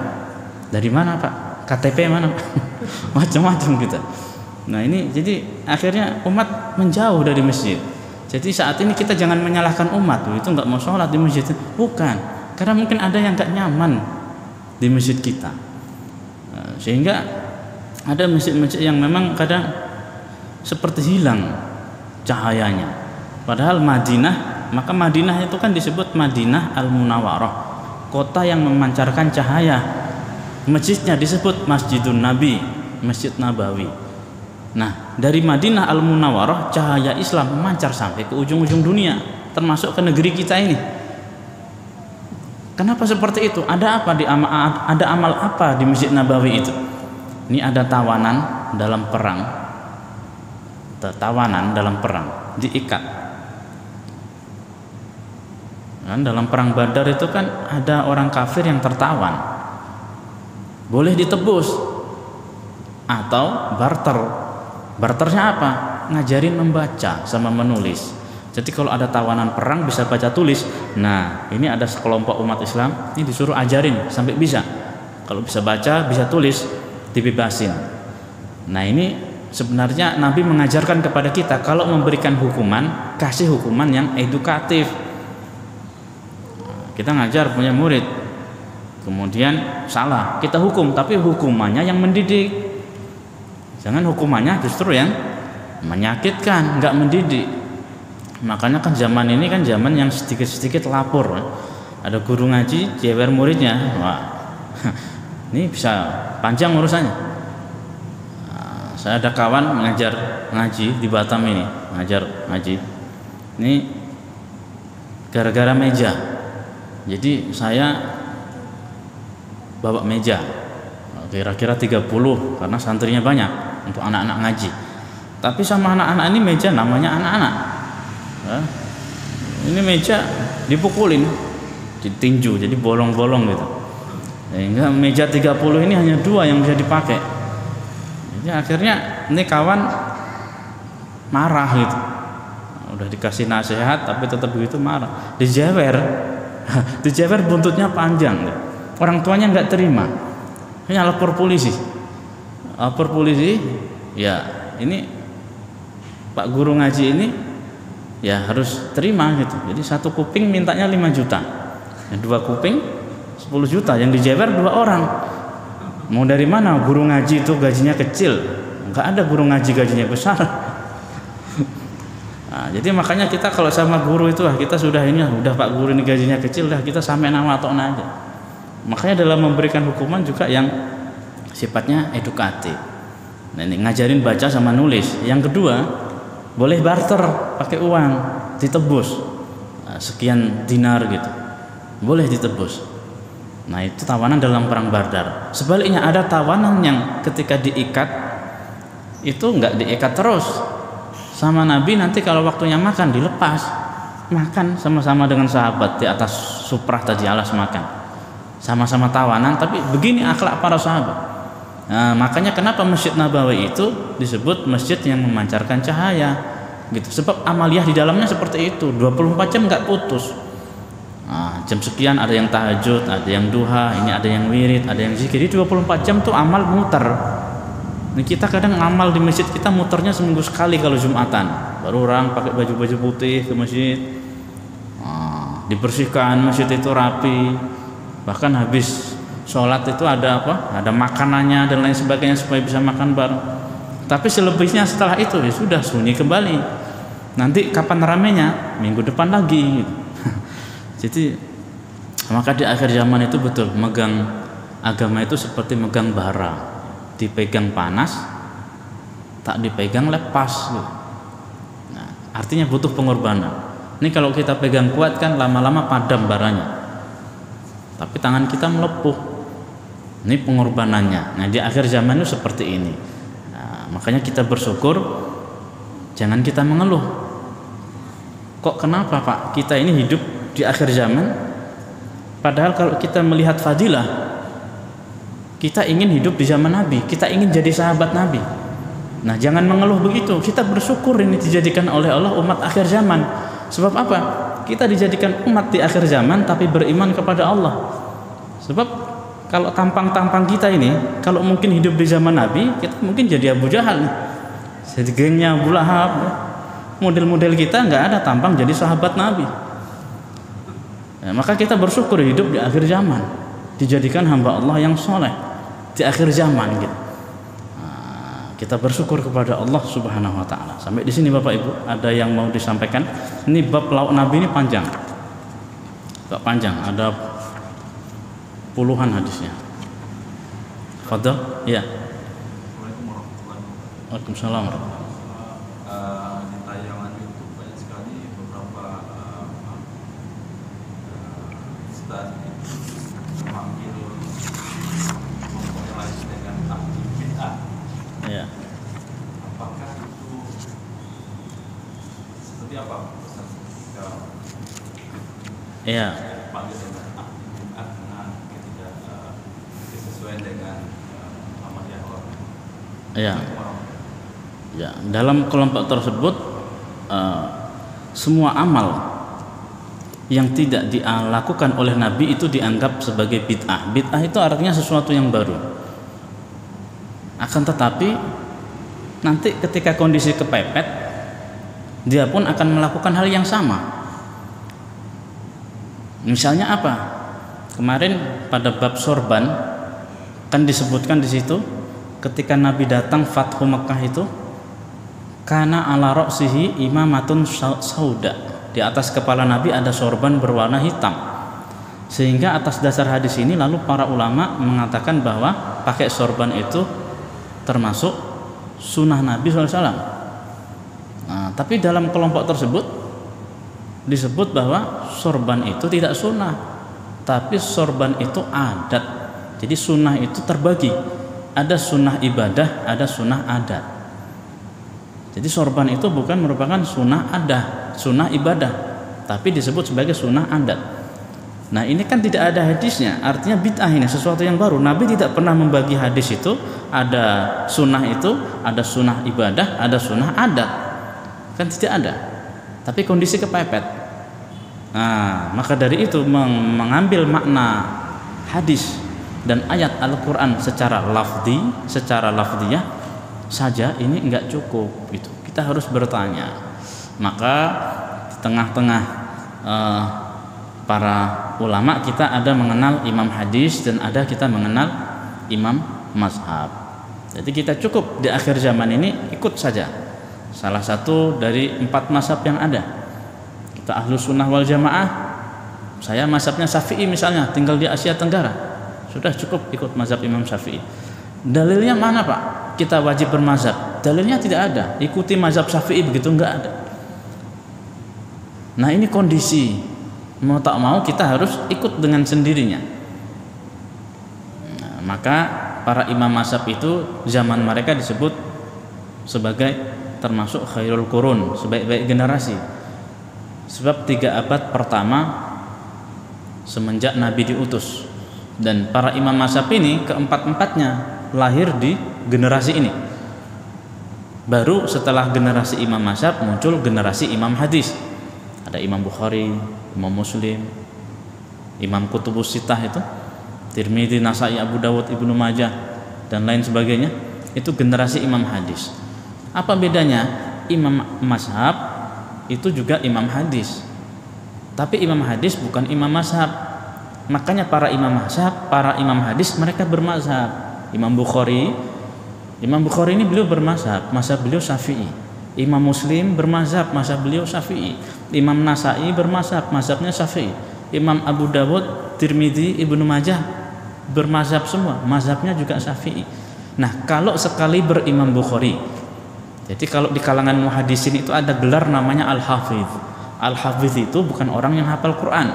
Dari mana Pak? KTP mana Pak? Macam-macam kita. Nah ini jadi akhirnya umat menjauh dari masjid. Jadi saat ini kita jangan menyalahkan umat, itu nggak mau sholat di masjid, bukan. Karena mungkin ada yang nggak nyaman di masjid kita, sehingga ada masjid-masjid yang memang kadang seperti hilang cahayanya. Padahal Madinah, maka Madinah itu kan disebut Madinah Al-Munawwarah, kota yang memancarkan cahaya. Masjidnya disebut Masjidun Nabi, Masjid Nabawi. Nah, dari Madinah Al-Munawwarah cahaya Islam memancar sampai ke ujung-ujung dunia, termasuk ke negeri kita ini. Kenapa seperti itu? Ada apa ada amal apa di Masjid Nabawi itu? Ini ada tawanan dalam perang. Tawanan dalam perang diikat. Kan dalam perang Badar itu kan ada orang kafir yang tertawan. Boleh ditebus atau barter. Barternya apa? Ngajarin membaca sama menulis. Jadi kalau ada tawanan perang bisa baca tulis. Nah, ini ada sekelompok umat Islam ini disuruh ajarin sampai bisa. Kalau bisa baca, bisa tulis, dibebasin. Nah, ini sebenarnya Nabi mengajarkan kepada kita kalau memberikan hukuman, kasih hukuman yang edukatif. Kita ngajar punya murid, kemudian salah, kita hukum, tapi hukumannya yang mendidik. Jangan hukumannya justru yang menyakitkan, nggak mendidik. Makanya kan zaman ini kan zaman yang sedikit-sedikit lapor. Ada guru ngaji jewer muridnya, wah, ini bisa panjang urusannya. Saya ada kawan mengajar ngaji di Batam ini, ngajar ngaji. Ini gara-gara meja. Jadi saya bawa meja, kira-kira 30 karena santrinya banyak untuk anak-anak ngaji. Tapi sama anak-anak ini meja namanya anak-anak. Ini meja dipukulin, ditinju, jadi bolong-bolong gitu. Sehingga meja 30 ini hanya 2 yang bisa dipakai. Jadi akhirnya ini kawan marah gitu. Udah dikasih nasihat tapi tetap begitu marah. Dijewer, dijewer buntutnya panjang. Orang tuanya nggak terima. Hanya lapor polisi. Lapor polisi, ya ini Pak guru ngaji ini ya harus terima gitu. Jadi satu kuping mintanya 5 juta, 2 kuping 10 juta. Yang dijewer 2 orang. Mau dari mana guru ngaji itu gajinya kecil? Nggak ada guru ngaji gajinya besar. Nah, jadi makanya kita kalau sama guru itu kita sudah ini udah Pak guru ini gajinya kecil, dah kita sampai nama atau aja. Makanya dalam memberikan hukuman juga yang sifatnya edukatif. Nah, ini ngajarin baca sama nulis. Yang kedua, boleh barter pakai uang, ditebus. Nah, sekian dinar gitu. Boleh ditebus. Nah, itu tawanan dalam perang Badar. Sebaliknya ada tawanan yang ketika diikat itu enggak diikat terus. Sama Nabi nanti kalau waktunya makan dilepas. Makan sama-sama dengan sahabat di atas suprah tadi alas makan. Sama-sama tawanan, tapi begini akhlak para sahabat. Nah, makanya kenapa Masjid Nabawi itu disebut masjid yang memancarkan cahaya gitu. Sebab amaliyah di dalamnya seperti itu, 24 jam nggak putus. Nah, jam sekian ada yang tahajud, ada yang duha, ini ada yang wirid, ada yang zikir. Jadi 24 jam tuh amal muter. Ini kita kadang amal di masjid kita muternya seminggu sekali kalau Jumatan. Baru orang pakai baju-baju putih ke masjid. Nah, dibersihkan masjid itu rapi. Bahkan habis sholat itu ada apa? Ada makanannya dan lain sebagainya supaya bisa makan bareng. Tapi selebihnya setelah itu ya sudah sunyi kembali. Nanti kapan ramenya? Minggu depan lagi. Jadi maka di akhir zaman itu betul megang agama itu seperti megang bara, dipegang panas, tak dipegang lepas. Nah, artinya butuh pengorbanan. Ini kalau kita pegang kuat kan lama-lama padam baranya. Tapi tangan kita melepuh. Ini pengorbanannya. Nah, di akhir zaman itu seperti ini. Nah, makanya kita bersyukur, jangan kita mengeluh. Kok kenapa Pak? Kita ini hidup di akhir zaman. Padahal kalau kita melihat fadilah, kita ingin hidup di zaman Nabi. Kita ingin jadi sahabat Nabi. Nah, jangan mengeluh begitu. Kita bersyukur ini dijadikan oleh Allah umat akhir zaman. Sebab apa? Kita dijadikan umat di akhir zaman tapi beriman kepada Allah. Sebab kalau tampang-tampang kita ini, kalau mungkin hidup di zaman Nabi, kita mungkin jadi Abu Jahal, jadi gengnya Abu Lahab. Model-model kita nggak ada tampang jadi sahabat Nabi. Nah, maka kita bersyukur hidup di akhir zaman, dijadikan hamba Allah yang soleh di akhir zaman. Gitu. Nah, kita bersyukur kepada Allah Subhanahu Wa Taala. Sampai di sini Bapak Ibu, ada yang mau disampaikan? Ini bab lauk Nabi ini panjang, agak panjang, ada puluhan hadisnya. Fadhil, ya. Waalaikumsalam. Di tayangan YouTube banyak sekali beberapa ustaz memanggil kelompok yang lain dengan ahli bid'ah. Ya. Apakah itu seperti apa Ustaz ketika Ya. panggil dengan ahli bid'ah dengan tidak kesesuaian dengan Muhammadiyah orang? Ya. Ya, dalam kelompok tersebut semua amal yang tidak dilakukan oleh Nabi itu dianggap sebagai bid'ah. Bid'ah itu artinya sesuatu yang baru. Akan tetapi nanti ketika kondisi kepepet, dia pun akan melakukan hal yang sama. Misalnya apa? Kemarin pada bab sorban kan disebutkan di situ ketika Nabi datang Fathu Mekah itu, kana ala ra'sihi imamatun sauda, di atas kepala Nabi ada sorban berwarna hitam. Sehingga atas dasar hadis ini lalu para ulama mengatakan bahwa pakai sorban itu termasuk sunnah Nabi SAW. Nah, tapi dalam kelompok tersebut disebut bahwa sorban itu tidak sunnah, tapi sorban itu adat. Jadi sunnah itu terbagi, ada sunnah ibadah, ada sunnah adat. Jadi sorban itu bukan merupakan sunnah adat, sunnah ibadah, tapi disebut sebagai sunnah adat. Nah ini kan tidak ada hadisnya, artinya bid'ah ini sesuatu yang baru. Nabi tidak pernah membagi hadis itu, ada sunnah itu, ada sunnah ibadah, ada sunnah adat, kan tidak ada. Tapi kondisi kepepet. Nah maka dari itu mengambil makna hadis dan ayat Al-Quran secara lafdiyah saja ini enggak cukup gitu. Kita harus bertanya. Maka di tengah-tengah para ulama kita ada mengenal imam hadis dan ada kita mengenal imam mazhab. Jadi kita cukup di akhir zaman ini ikut saja salah satu dari 4 mazhab yang ada. Kita Ahlus Sunnah wal Jamaah, saya mazhabnya Syafi'i misalnya, tinggal di Asia Tenggara, sudah cukup ikut mazhab Imam Syafi'i. Dalilnya mana Pak? Kita wajib bermazhab? Dalilnya tidak ada. Ikuti mazhab Syafi'i begitu, enggak ada. Nah ini kondisi, mau tak mau kita harus ikut dengan sendirinya. Nah, maka para imam mazhab itu zaman mereka disebut sebagai termasuk khairul qurun, sebaik-baik generasi. Sebab 3 abad pertama semenjak Nabi diutus, dan para imam mazhab ini keempat-empatnya lahir di generasi ini. Baru setelah generasi imam mazhab muncul generasi imam hadis. Ada Imam Bukhari, Imam Muslim, Imam Kutubus Sittah itu, Tirmidzi, Nasai, Abu Dawud, Ibnu Majah dan lain sebagainya. Itu generasi imam hadis. Apa bedanya? Imam mazhab itu juga imam hadis, tapi imam hadis bukan imam mazhab. Makanya para imam mazhab, para imam hadis mereka bermazhab. Imam Bukhari ini beliau bermazhab, mazhab beliau Syafi'i. Imam Muslim bermazhab, mazhab beliau Syafi'i. Imam Nasai bermazhab, mazhabnya Syafi'i. Imam Abu Dawud, Tirmidzi, Ibnu Majah bermazhab semua, mazhabnya juga Syafi'i. Nah kalau sekali berimam Bukhari, jadi kalau di kalangan muhaddisin itu ada gelar namanya Al-Hafidh. Al-Hafidh itu bukan orang yang hafal Quran,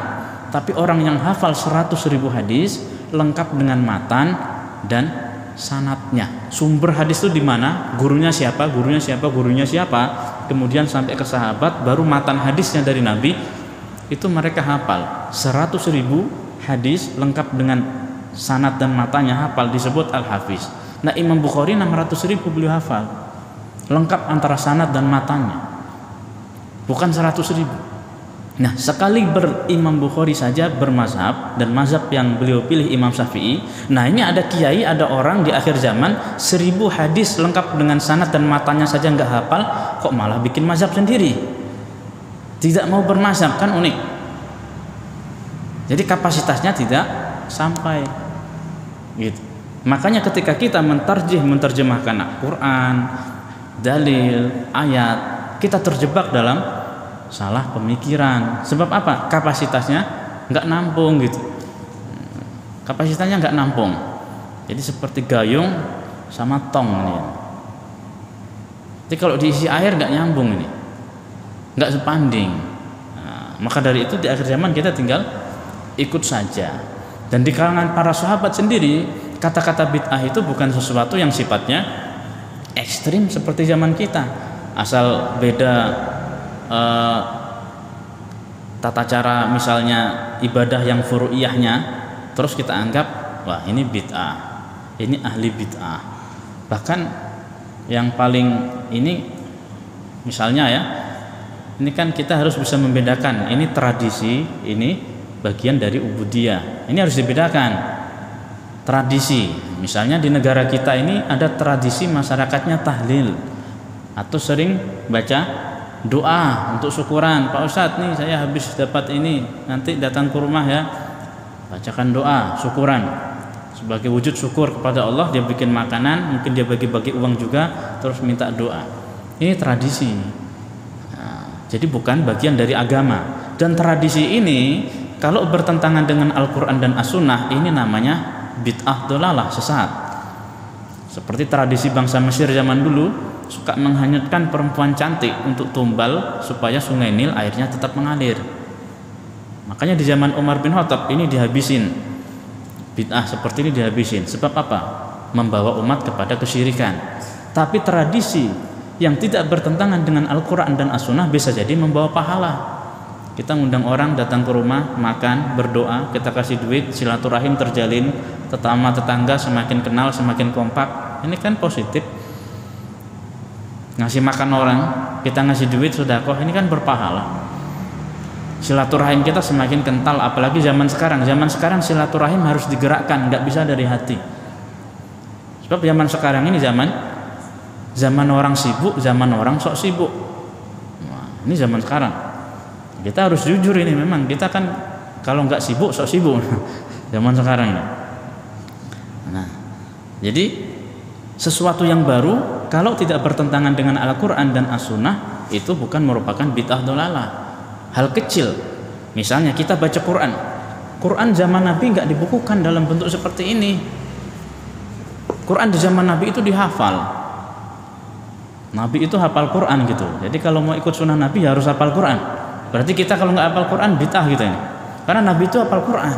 tapi orang yang hafal 100.000 hadis lengkap dengan matan dan sanadnya. Sumber hadis itu di mana? Gurunya siapa? Gurunya siapa? Gurunya siapa? Kemudian sampai ke sahabat, baru matan hadisnya dari Nabi. Itu mereka hafal 100.000 hadis lengkap dengan sanad dan matanya, hafal, disebut Al-Hafiz. Nah Imam Bukhari 600.000 beliau hafal, lengkap antara sanad dan matanya, bukan 100.000. Nah sekali berimam Bukhari saja bermazhab, dan mazhab yang beliau pilih Imam Syafi'i. Nah ini ada kiai, ada orang di akhir zaman 1.000 hadis lengkap dengan sanad dan matanya saja nggak hafal, kok malah bikin mazhab sendiri, tidak mau bermazhab, kan unik. Jadi kapasitasnya tidak sampai gitu. Makanya ketika kita menerjemahkan Al-Quran, dalil, ayat, kita terjebak dalam salah pemikiran. Sebab apa? Kapasitasnya nggak nampung gitu. Kapasitasnya nggak nampung. Jadi seperti gayung sama tong ini. Jadi kalau diisi air nggak nyambung ini, nggak sebanding. Nah, maka dari itu di akhir zaman kita tinggal ikut saja. Dan di kalangan para sahabat sendiri, kata-kata bid'ah itu bukan sesuatu yang sifatnya ekstrim seperti zaman kita. Asal beda tata cara misalnya ibadah yang furu'iyahnya, terus kita anggap wah ini bid'ah, ini ahli bid'ah. Bahkan yang paling ini misalnya ya, ini kan kita harus bisa membedakan ini tradisi, ini bagian dari ubudiyah. Ini harus dibedakan. Tradisi, misalnya di negara kita ini ada tradisi masyarakatnya tahlil atau sering baca doa untuk syukuran. Pak Ustadz nih saya habis dapat ini, nanti datang ke rumah ya, bacakan doa syukuran sebagai wujud syukur kepada Allah. Dia bikin makanan, mungkin dia bagi-bagi uang juga, terus minta doa. Ini tradisi. Nah, jadi bukan bagian dari agama. Dan tradisi ini kalau bertentangan dengan Al-Quran dan As-Sunnah, ini namanya bid'ah dolalah, sesat. Seperti tradisi bangsa Mesir zaman dulu, suka menghanyutkan perempuan cantik untuk tumbal supaya sungai Nil airnya tetap mengalir. Makanya di zaman Umar bin Khattab ini dihabisin. Bid'ah seperti ini dihabisin. Sebab apa? Membawa umat kepada kesyirikan. Tapi tradisi yang tidak bertentangan dengan Al-Quran dan As-Sunnah bisa jadi membawa pahala. Kita ngundang orang datang ke rumah, makan, berdoa, kita kasih duit, silaturahim terjalin, tetangga semakin kenal, semakin kompak. Ini kan positif. Ngasih makan orang, kita ngasih duit, sedekah, ini kan berpahala. Silaturahim kita semakin kental, apalagi zaman sekarang. Zaman sekarang silaturahim harus digerakkan, nggak bisa dari hati. Sebab zaman sekarang ini zaman orang sibuk, zaman orang sok sibuk. Nah, ini zaman sekarang. Kita harus jujur ini, memang kita kan kalau nggak sibuk sok sibuk zaman sekarang ini. Nah, jadi sesuatu yang baru kalau tidak bertentangan dengan Al-Quran dan As-Sunnah itu bukan merupakan bid'ah dolalah. Hal kecil, misalnya kita baca Quran zaman Nabi nggak dibukukan dalam bentuk seperti ini. Quran di zaman Nabi itu dihafal. Nabi itu hafal Quran gitu. Jadi kalau mau ikut sunnah Nabi harus hafal Quran. Berarti kita kalau nggak hafal Quran bid'ah gitu ini. Karena Nabi itu hafal Quran.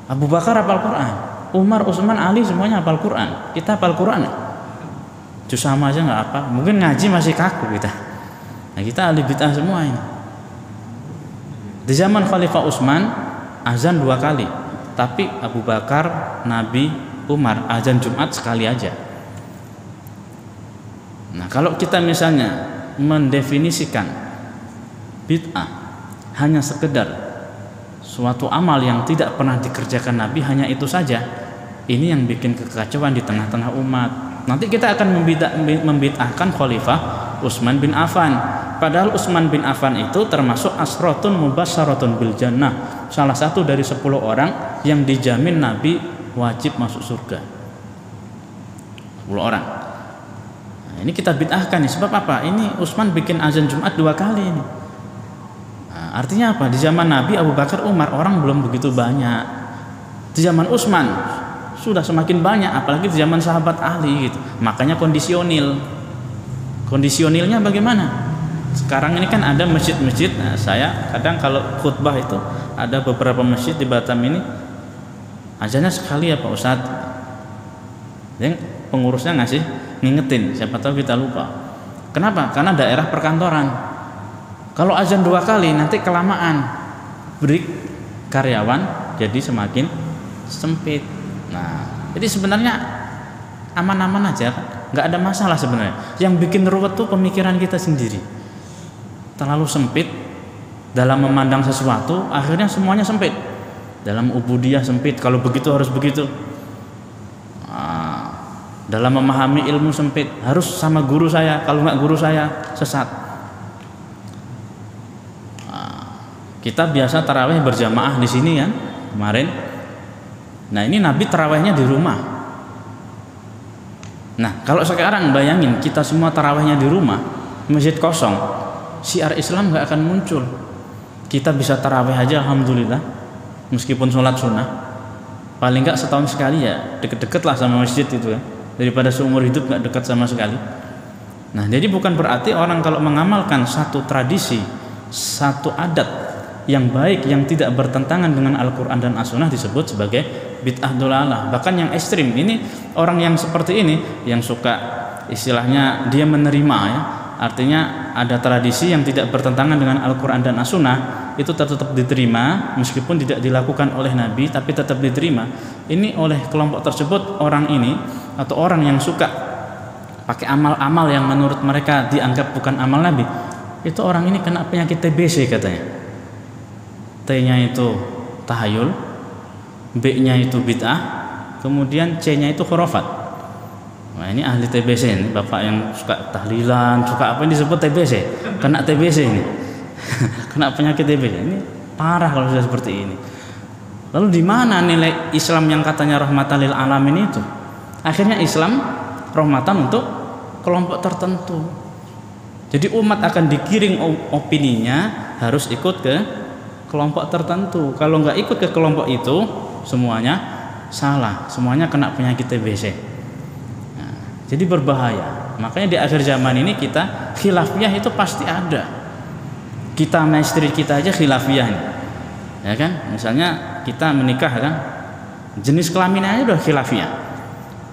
Abu Bakar hafal Quran, Umar, Utsman, Ali semuanya hafal Quran. Kita hafal Quran. Juz sama aja nggak hafal. Mungkin ngaji masih kaku kita. Nah, kita ahli bid'ah semua ini. Di zaman Khalifah Utsman azan 2 kali. Tapi Abu Bakar, Nabi, Umar azan Jumat sekali aja. Nah, kalau kita misalnya mendefinisikan bid'ah hanya sekedar suatu amal yang tidak pernah dikerjakan Nabi, hanya itu saja, ini yang bikin kekacauan di tengah-tengah umat. Nanti kita akan membid'ahkan Khalifah Utsman bin Affan. Padahal Utsman bin Affan itu termasuk asratun mubasyaratun bil jannah, salah satu dari 10 orang yang dijamin Nabi wajib masuk surga. 10 orang. Nah, ini kita bid'ahkan nih. Sebab apa? Ini Utsman bikin azan Jumat 2 kali ini. Nah, artinya apa? Di zaman Nabi, Abu Bakar, Umar orang belum begitu banyak. Di zaman Utsman sudah semakin banyak, apalagi di zaman sahabat Ali gitu. Makanya kondisionil. Kondisionilnya bagaimana? Sekarang ini kan ada masjid-masjid. Nah, saya kadang kalau khutbah itu ada beberapa masjid di Batam ini azannya sekali ya Pak Ustadz. Yang pengurusnya ngingetin, siapa tahu kita lupa. Kenapa? Karena daerah perkantoran. Kalau azan 2 kali nanti kelamaan, break karyawan jadi semakin sempit. Nah, jadi sebenarnya aman-aman aja, nggak ada masalah sebenarnya. Yang bikin ruwet tuh pemikiran kita sendiri. Terlalu sempit dalam memandang sesuatu, akhirnya semuanya sempit. Dalam ubudiyah sempit, kalau begitu harus begitu. Dalam memahami ilmu sempit, harus sama guru saya, kalau nggak guru saya sesat. Kita biasa tarawih berjamaah di sini kan kemarin. Nah, ini Nabi tarawihnya di rumah. Nah, kalau sekarang bayangin kita semua tarawihnya di rumah, masjid kosong, syiar Islam nggak akan muncul. Kita bisa tarawih aja alhamdulillah, meskipun sholat sunnah paling nggak setahun sekali ya, deket-deket lah sama masjid itu ya, daripada seumur hidup nggak dekat sama sekali. Nah, jadi bukan berarti orang kalau mengamalkan satu tradisi, satu adat yang baik yang tidak bertentangan dengan Al-Quran dan As-Sunnah disebut sebagai bid'ah dolalah. Bahkan yang ekstrim ini, orang yang seperti ini yang suka istilahnya dia menerima ya, artinya ada tradisi yang tidak bertentangan dengan Al-Quran dan As-Sunnah, itu tetap diterima meskipun tidak dilakukan oleh Nabi, tapi tetap diterima. Ini oleh kelompok tersebut, orang ini atau orang yang suka pakai amal-amal yang menurut mereka dianggap bukan amal Nabi, itu orang ini kena penyakit TBC katanya. T-nya itu tahayul, B-nya itu bid'ah, kemudian C-nya itu khurafat. Nah, ini ahli TBC ini, bapak yang suka tahlilan, suka apa ini disebut TBC, kena TBC ini. Kena penyakit TBC. Ini parah kalau sudah seperti ini. Lalu di mana nilai Islam yang katanya rahmatan lil alamin itu? Akhirnya Islam rahmatan untuk kelompok tertentu. Jadi umat akan digiring opininya harus ikut ke kelompok tertentu. Kalau nggak ikut ke kelompok itu, semuanya salah, semuanya kena penyakit TBC. Nah, jadi berbahaya. Makanya di akhir zaman ini kita khilafiyah itu pasti ada. Kita sama istri kita aja khilafiyah nih, ya kan? Misalnya kita menikah kan, jenis kelaminnya aja udah khilafiyah.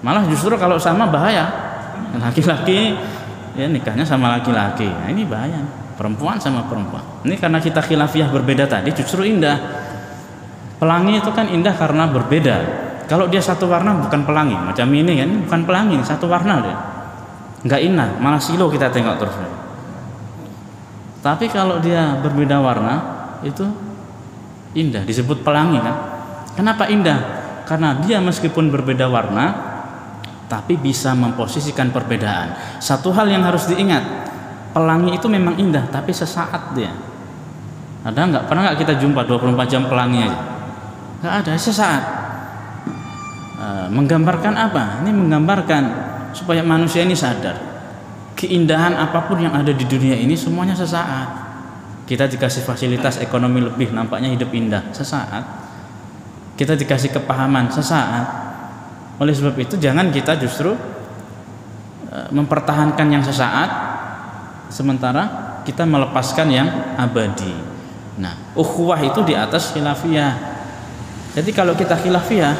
Malah justru kalau sama bahaya, laki-laki ya nikahnya sama laki-laki, nah ini bahaya, perempuan sama perempuan. Ini karena kita khilafiyah berbeda tadi justru indah. Pelangi itu kan indah karena berbeda. Kalau dia satu warna bukan pelangi, macam ini kan bukan pelangi, satu warna dia, nggak indah, malah silo kita tengok terus. Tapi kalau dia berbeda warna itu indah, disebut pelangi kan. Kenapa indah? Karena dia meskipun berbeda warna tapi bisa memposisikan perbedaan. Satu hal yang harus diingat, pelangi itu memang indah tapi sesaat dia. Ada nggak? Pernah nggak kita jumpa 24 jam pelangi aja? Nggak ada, sesaat. Menggambarkan apa? Ini menggambarkan supaya manusia ini sadar keindahan apapun yang ada di dunia ini semuanya sesaat. Kita dikasih fasilitas ekonomi lebih, nampaknya hidup indah, sesaat. Kita dikasih kepahaman, sesaat. Oleh sebab itu jangan kita justru mempertahankan yang sesaat sementara kita melepaskan yang abadi. Nah, ukhuwah itu di atas khilafiyah. Jadi kalau kita khilafiyah,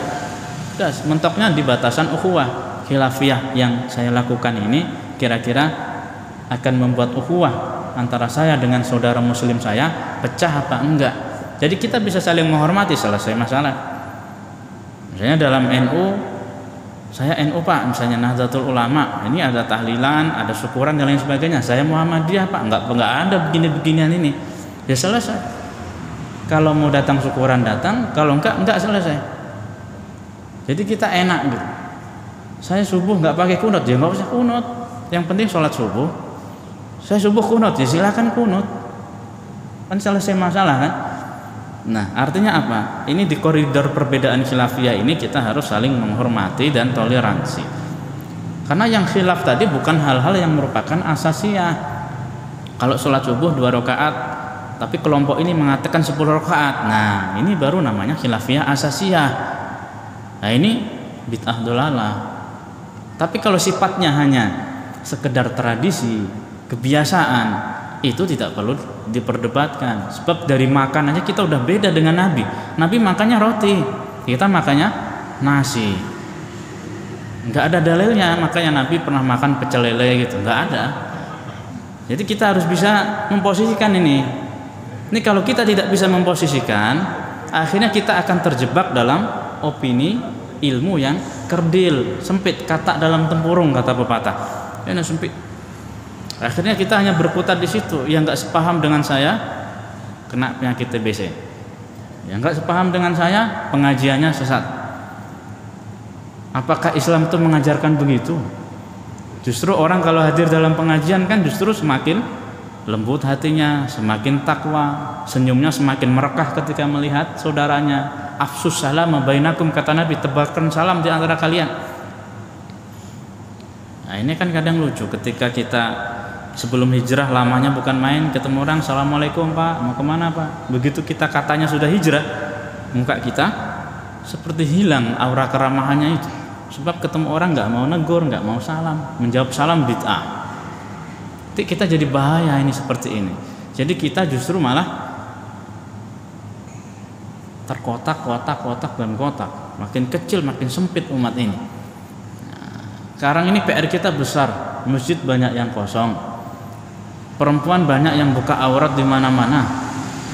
gas mentoknya di batasan ukhuwah. Khilafiyah yang saya lakukan ini kira-kira akan membuat ukhuwah antara saya dengan saudara muslim saya pecah apa enggak. Jadi kita bisa saling menghormati, selesai masalah. Misalnya dalam NU, saya NU Pak, misalnya Nahdlatul Ulama, ini ada tahlilan, ada syukuran dan lain sebagainya. Saya Muhammadiyah Pak, enggak ada begini-beginian ini. Ya selesai. Kalau mau datang syukuran datang, kalau enggak selesai. Jadi kita enak gitu. Saya subuh enggak pakai kunut, ya enggak usah kunut. Yang penting sholat subuh. Saya subuh kunut, ya silakan kunut. Kan selesai masalah kan? Nah, artinya apa? Ini di koridor perbedaan khilafiyah ini kita harus saling menghormati dan toleransi. Karena yang khilaf tadi bukan hal-hal yang merupakan asasiyah. Kalau sholat subuh 2 rakaat, tapi kelompok ini mengatakan 10 rakaat. Nah, ini baru namanya khilafiyah asasiyah. Nah, ini bid'ah dolalah. Tapi kalau sifatnya hanya sekedar tradisi, kebiasaan, itu tidak perlu diperdebatkan. Sebab dari makan aja kita udah beda dengan Nabi. Nabi makannya roti, kita makannya nasi. Nggak ada dalilnya makanya Nabi pernah makan pecel lele gitu, nggak ada. Jadi kita harus bisa memposisikan ini. Ini kalau kita tidak bisa memposisikan, akhirnya kita akan terjebak dalam opini ilmu yang kerdil, sempit, katak dalam tempurung kata pepatah. Ini sempit. Akhirnya kita hanya berputar di situ. Yang nggak sepaham dengan saya kena penyakit TBC. Yang nggak sepaham dengan saya pengajiannya sesat. Apakah Islam itu mengajarkan begitu? Justru orang kalau hadir dalam pengajian kan justru semakin lembut hatinya, semakin takwa, senyumnya semakin merekah ketika melihat saudaranya. Afsus salam bainakum, kata Nabi, tebarkan salam di antara kalian. Nah, ini kan kadang lucu ketika kita sebelum hijrah lamanya bukan main, ketemu orang assalamualaikum Pak, mau kemana Pak, begitu kita katanya sudah hijrah, muka kita seperti hilang aura keramahannya itu. Sebab ketemu orang nggak mau negur, nggak mau salam, menjawab salam bid'ah. Kita jadi bahaya ini seperti ini. Jadi kita justru malah terkotak dan kotak. Makin kecil makin sempit umat ini. Sekarang ini PR kita besar, masjid banyak yang kosong, perempuan banyak yang buka aurat di mana-mana.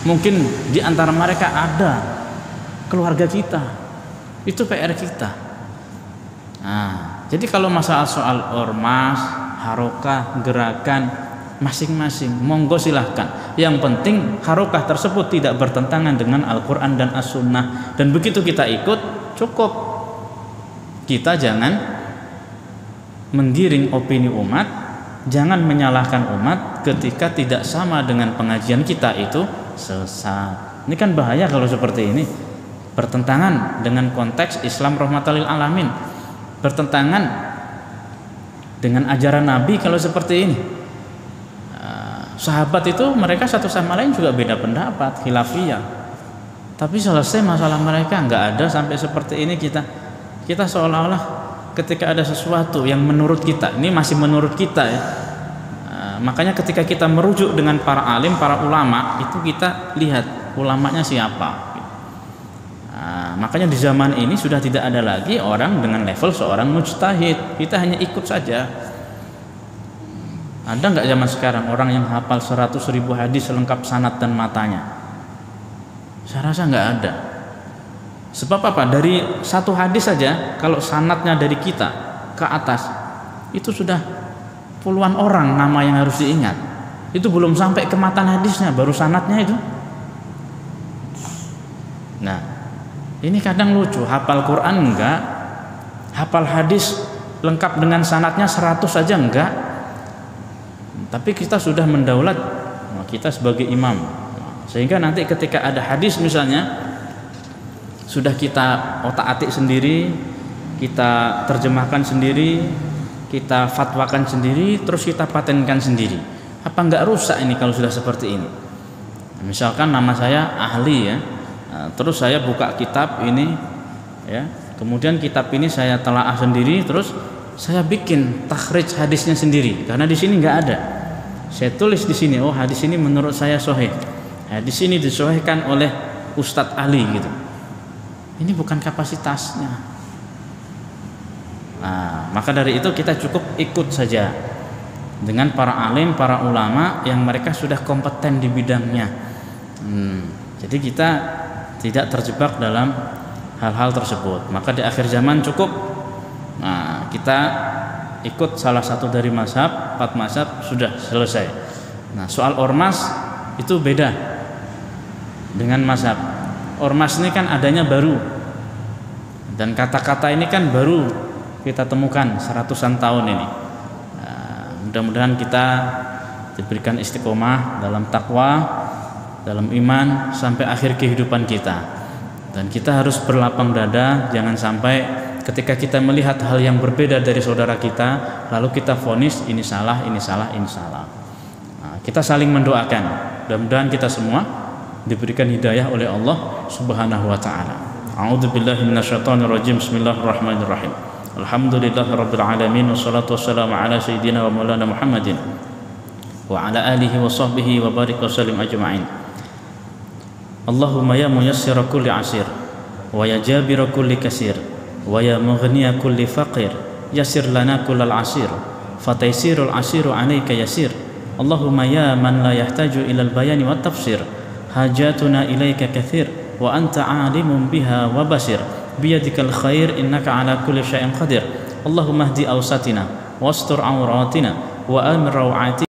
Mungkin di antara mereka ada keluarga kita, itu PR kita. Nah, jadi kalau masalah soal ormas, harokah, gerakan masing-masing, monggo silahkan. Yang penting harokah tersebut tidak bertentangan dengan Al-Quran dan As-Sunnah, dan begitu kita ikut cukup. Kita jangan menggiring opini umat, jangan menyalahkan umat ketika tidak sama dengan pengajian kita itu sesat. Ini kan bahaya kalau seperti ini, bertentangan dengan konteks Islam rahmatan lil alamin, bertentangan dengan ajaran Nabi kalau seperti ini. Sahabat itu mereka satu sama lain juga beda pendapat, khilafiyah, tapi selesai masalah mereka, nggak ada sampai seperti ini. Kita seolah-olah ketika ada sesuatu yang menurut kita, ini masih menurut kita ya, makanya ketika kita merujuk dengan para alim, para ulama, itu kita lihat ulamanya siapa. Makanya di zaman ini sudah tidak ada lagi orang dengan level seorang mujtahid, kita hanya ikut saja. Ada nggak zaman sekarang orang yang hafal 100.000 hadis lengkap sanad dan matanya? Saya rasa nggak ada. Sebab apa? Dari satu hadis saja, kalau sanadnya dari kita ke atas, itu sudah puluhan orang nama yang harus diingat. Itu belum sampai ke matan hadisnya, baru sanadnya itu. Nah, ini kadang lucu, hafal Quran enggak, hafal hadis lengkap dengan sanadnya 100 saja enggak, tapi kita sudah mendaulat kita sebagai imam, sehingga nanti ketika ada hadis misalnya sudah kita otak-atik sendiri, kita terjemahkan sendiri, kita fatwakan sendiri, terus kita patenkan sendiri. Apa enggak rusak ini kalau sudah seperti ini? Misalkan nama saya Ahli ya, terus saya buka kitab ini ya, kemudian kitab ini saya telaah sendiri, terus saya bikin takhrij hadisnya sendiri, karena di sini enggak ada. Saya tulis di sini, oh hadis ini menurut saya sahih, hadis ini disahihkan oleh Ustadz Ali gitu. Ini bukan kapasitasnya. Nah, maka dari itu kita cukup ikut saja dengan para alim, para ulama yang mereka sudah kompeten di bidangnya. Jadi kita tidak terjebak dalam hal-hal tersebut. Maka di akhir zaman cukup, nah, kita ikut salah satu dari mazhab, 4 mazhab sudah selesai. Nah, soal ormas itu beda dengan mazhab. Ormas ini kan adanya baru, dan kata-kata ini kan baru kita temukan seratusan tahun ini. Mudah-mudahan kita diberikan istiqomah dalam takwa, dalam iman sampai akhir kehidupan kita, dan kita harus berlapang dada. Jangan sampai ketika kita melihat hal yang berbeda dari saudara kita lalu kita vonis ini salah, ini salah, ini salah. Kita saling mendoakan, mudah-mudahan kita semua diberikan hidayah oleh Allah Subhanahu wa taala. A'udzubillahi minasyaitonir rajim. Bismillahirrahmanirrahim. Alhamdulillahirabbil alamin, wassalatu wassalamu ala sayyidina wa maulana Muhammadin wa ala alihi wa sahbihi wa barik wa sallim ajma'in. Allahumma ya muyassira kulli asir wa ya jabira kulli kasir wa ya mughniya kulli faqir yassir lana kullal asir fataysirul asiru alayka yasir. Allahumma ya man la yahtaju ilal bayani wat tafsir hajatuna ilaika kathir wa anta alimun biha wa basir biyadikal khair innaka ala kulli syai'in qadir. Allahumma hdi awsatina wastur awratina wa amir rawati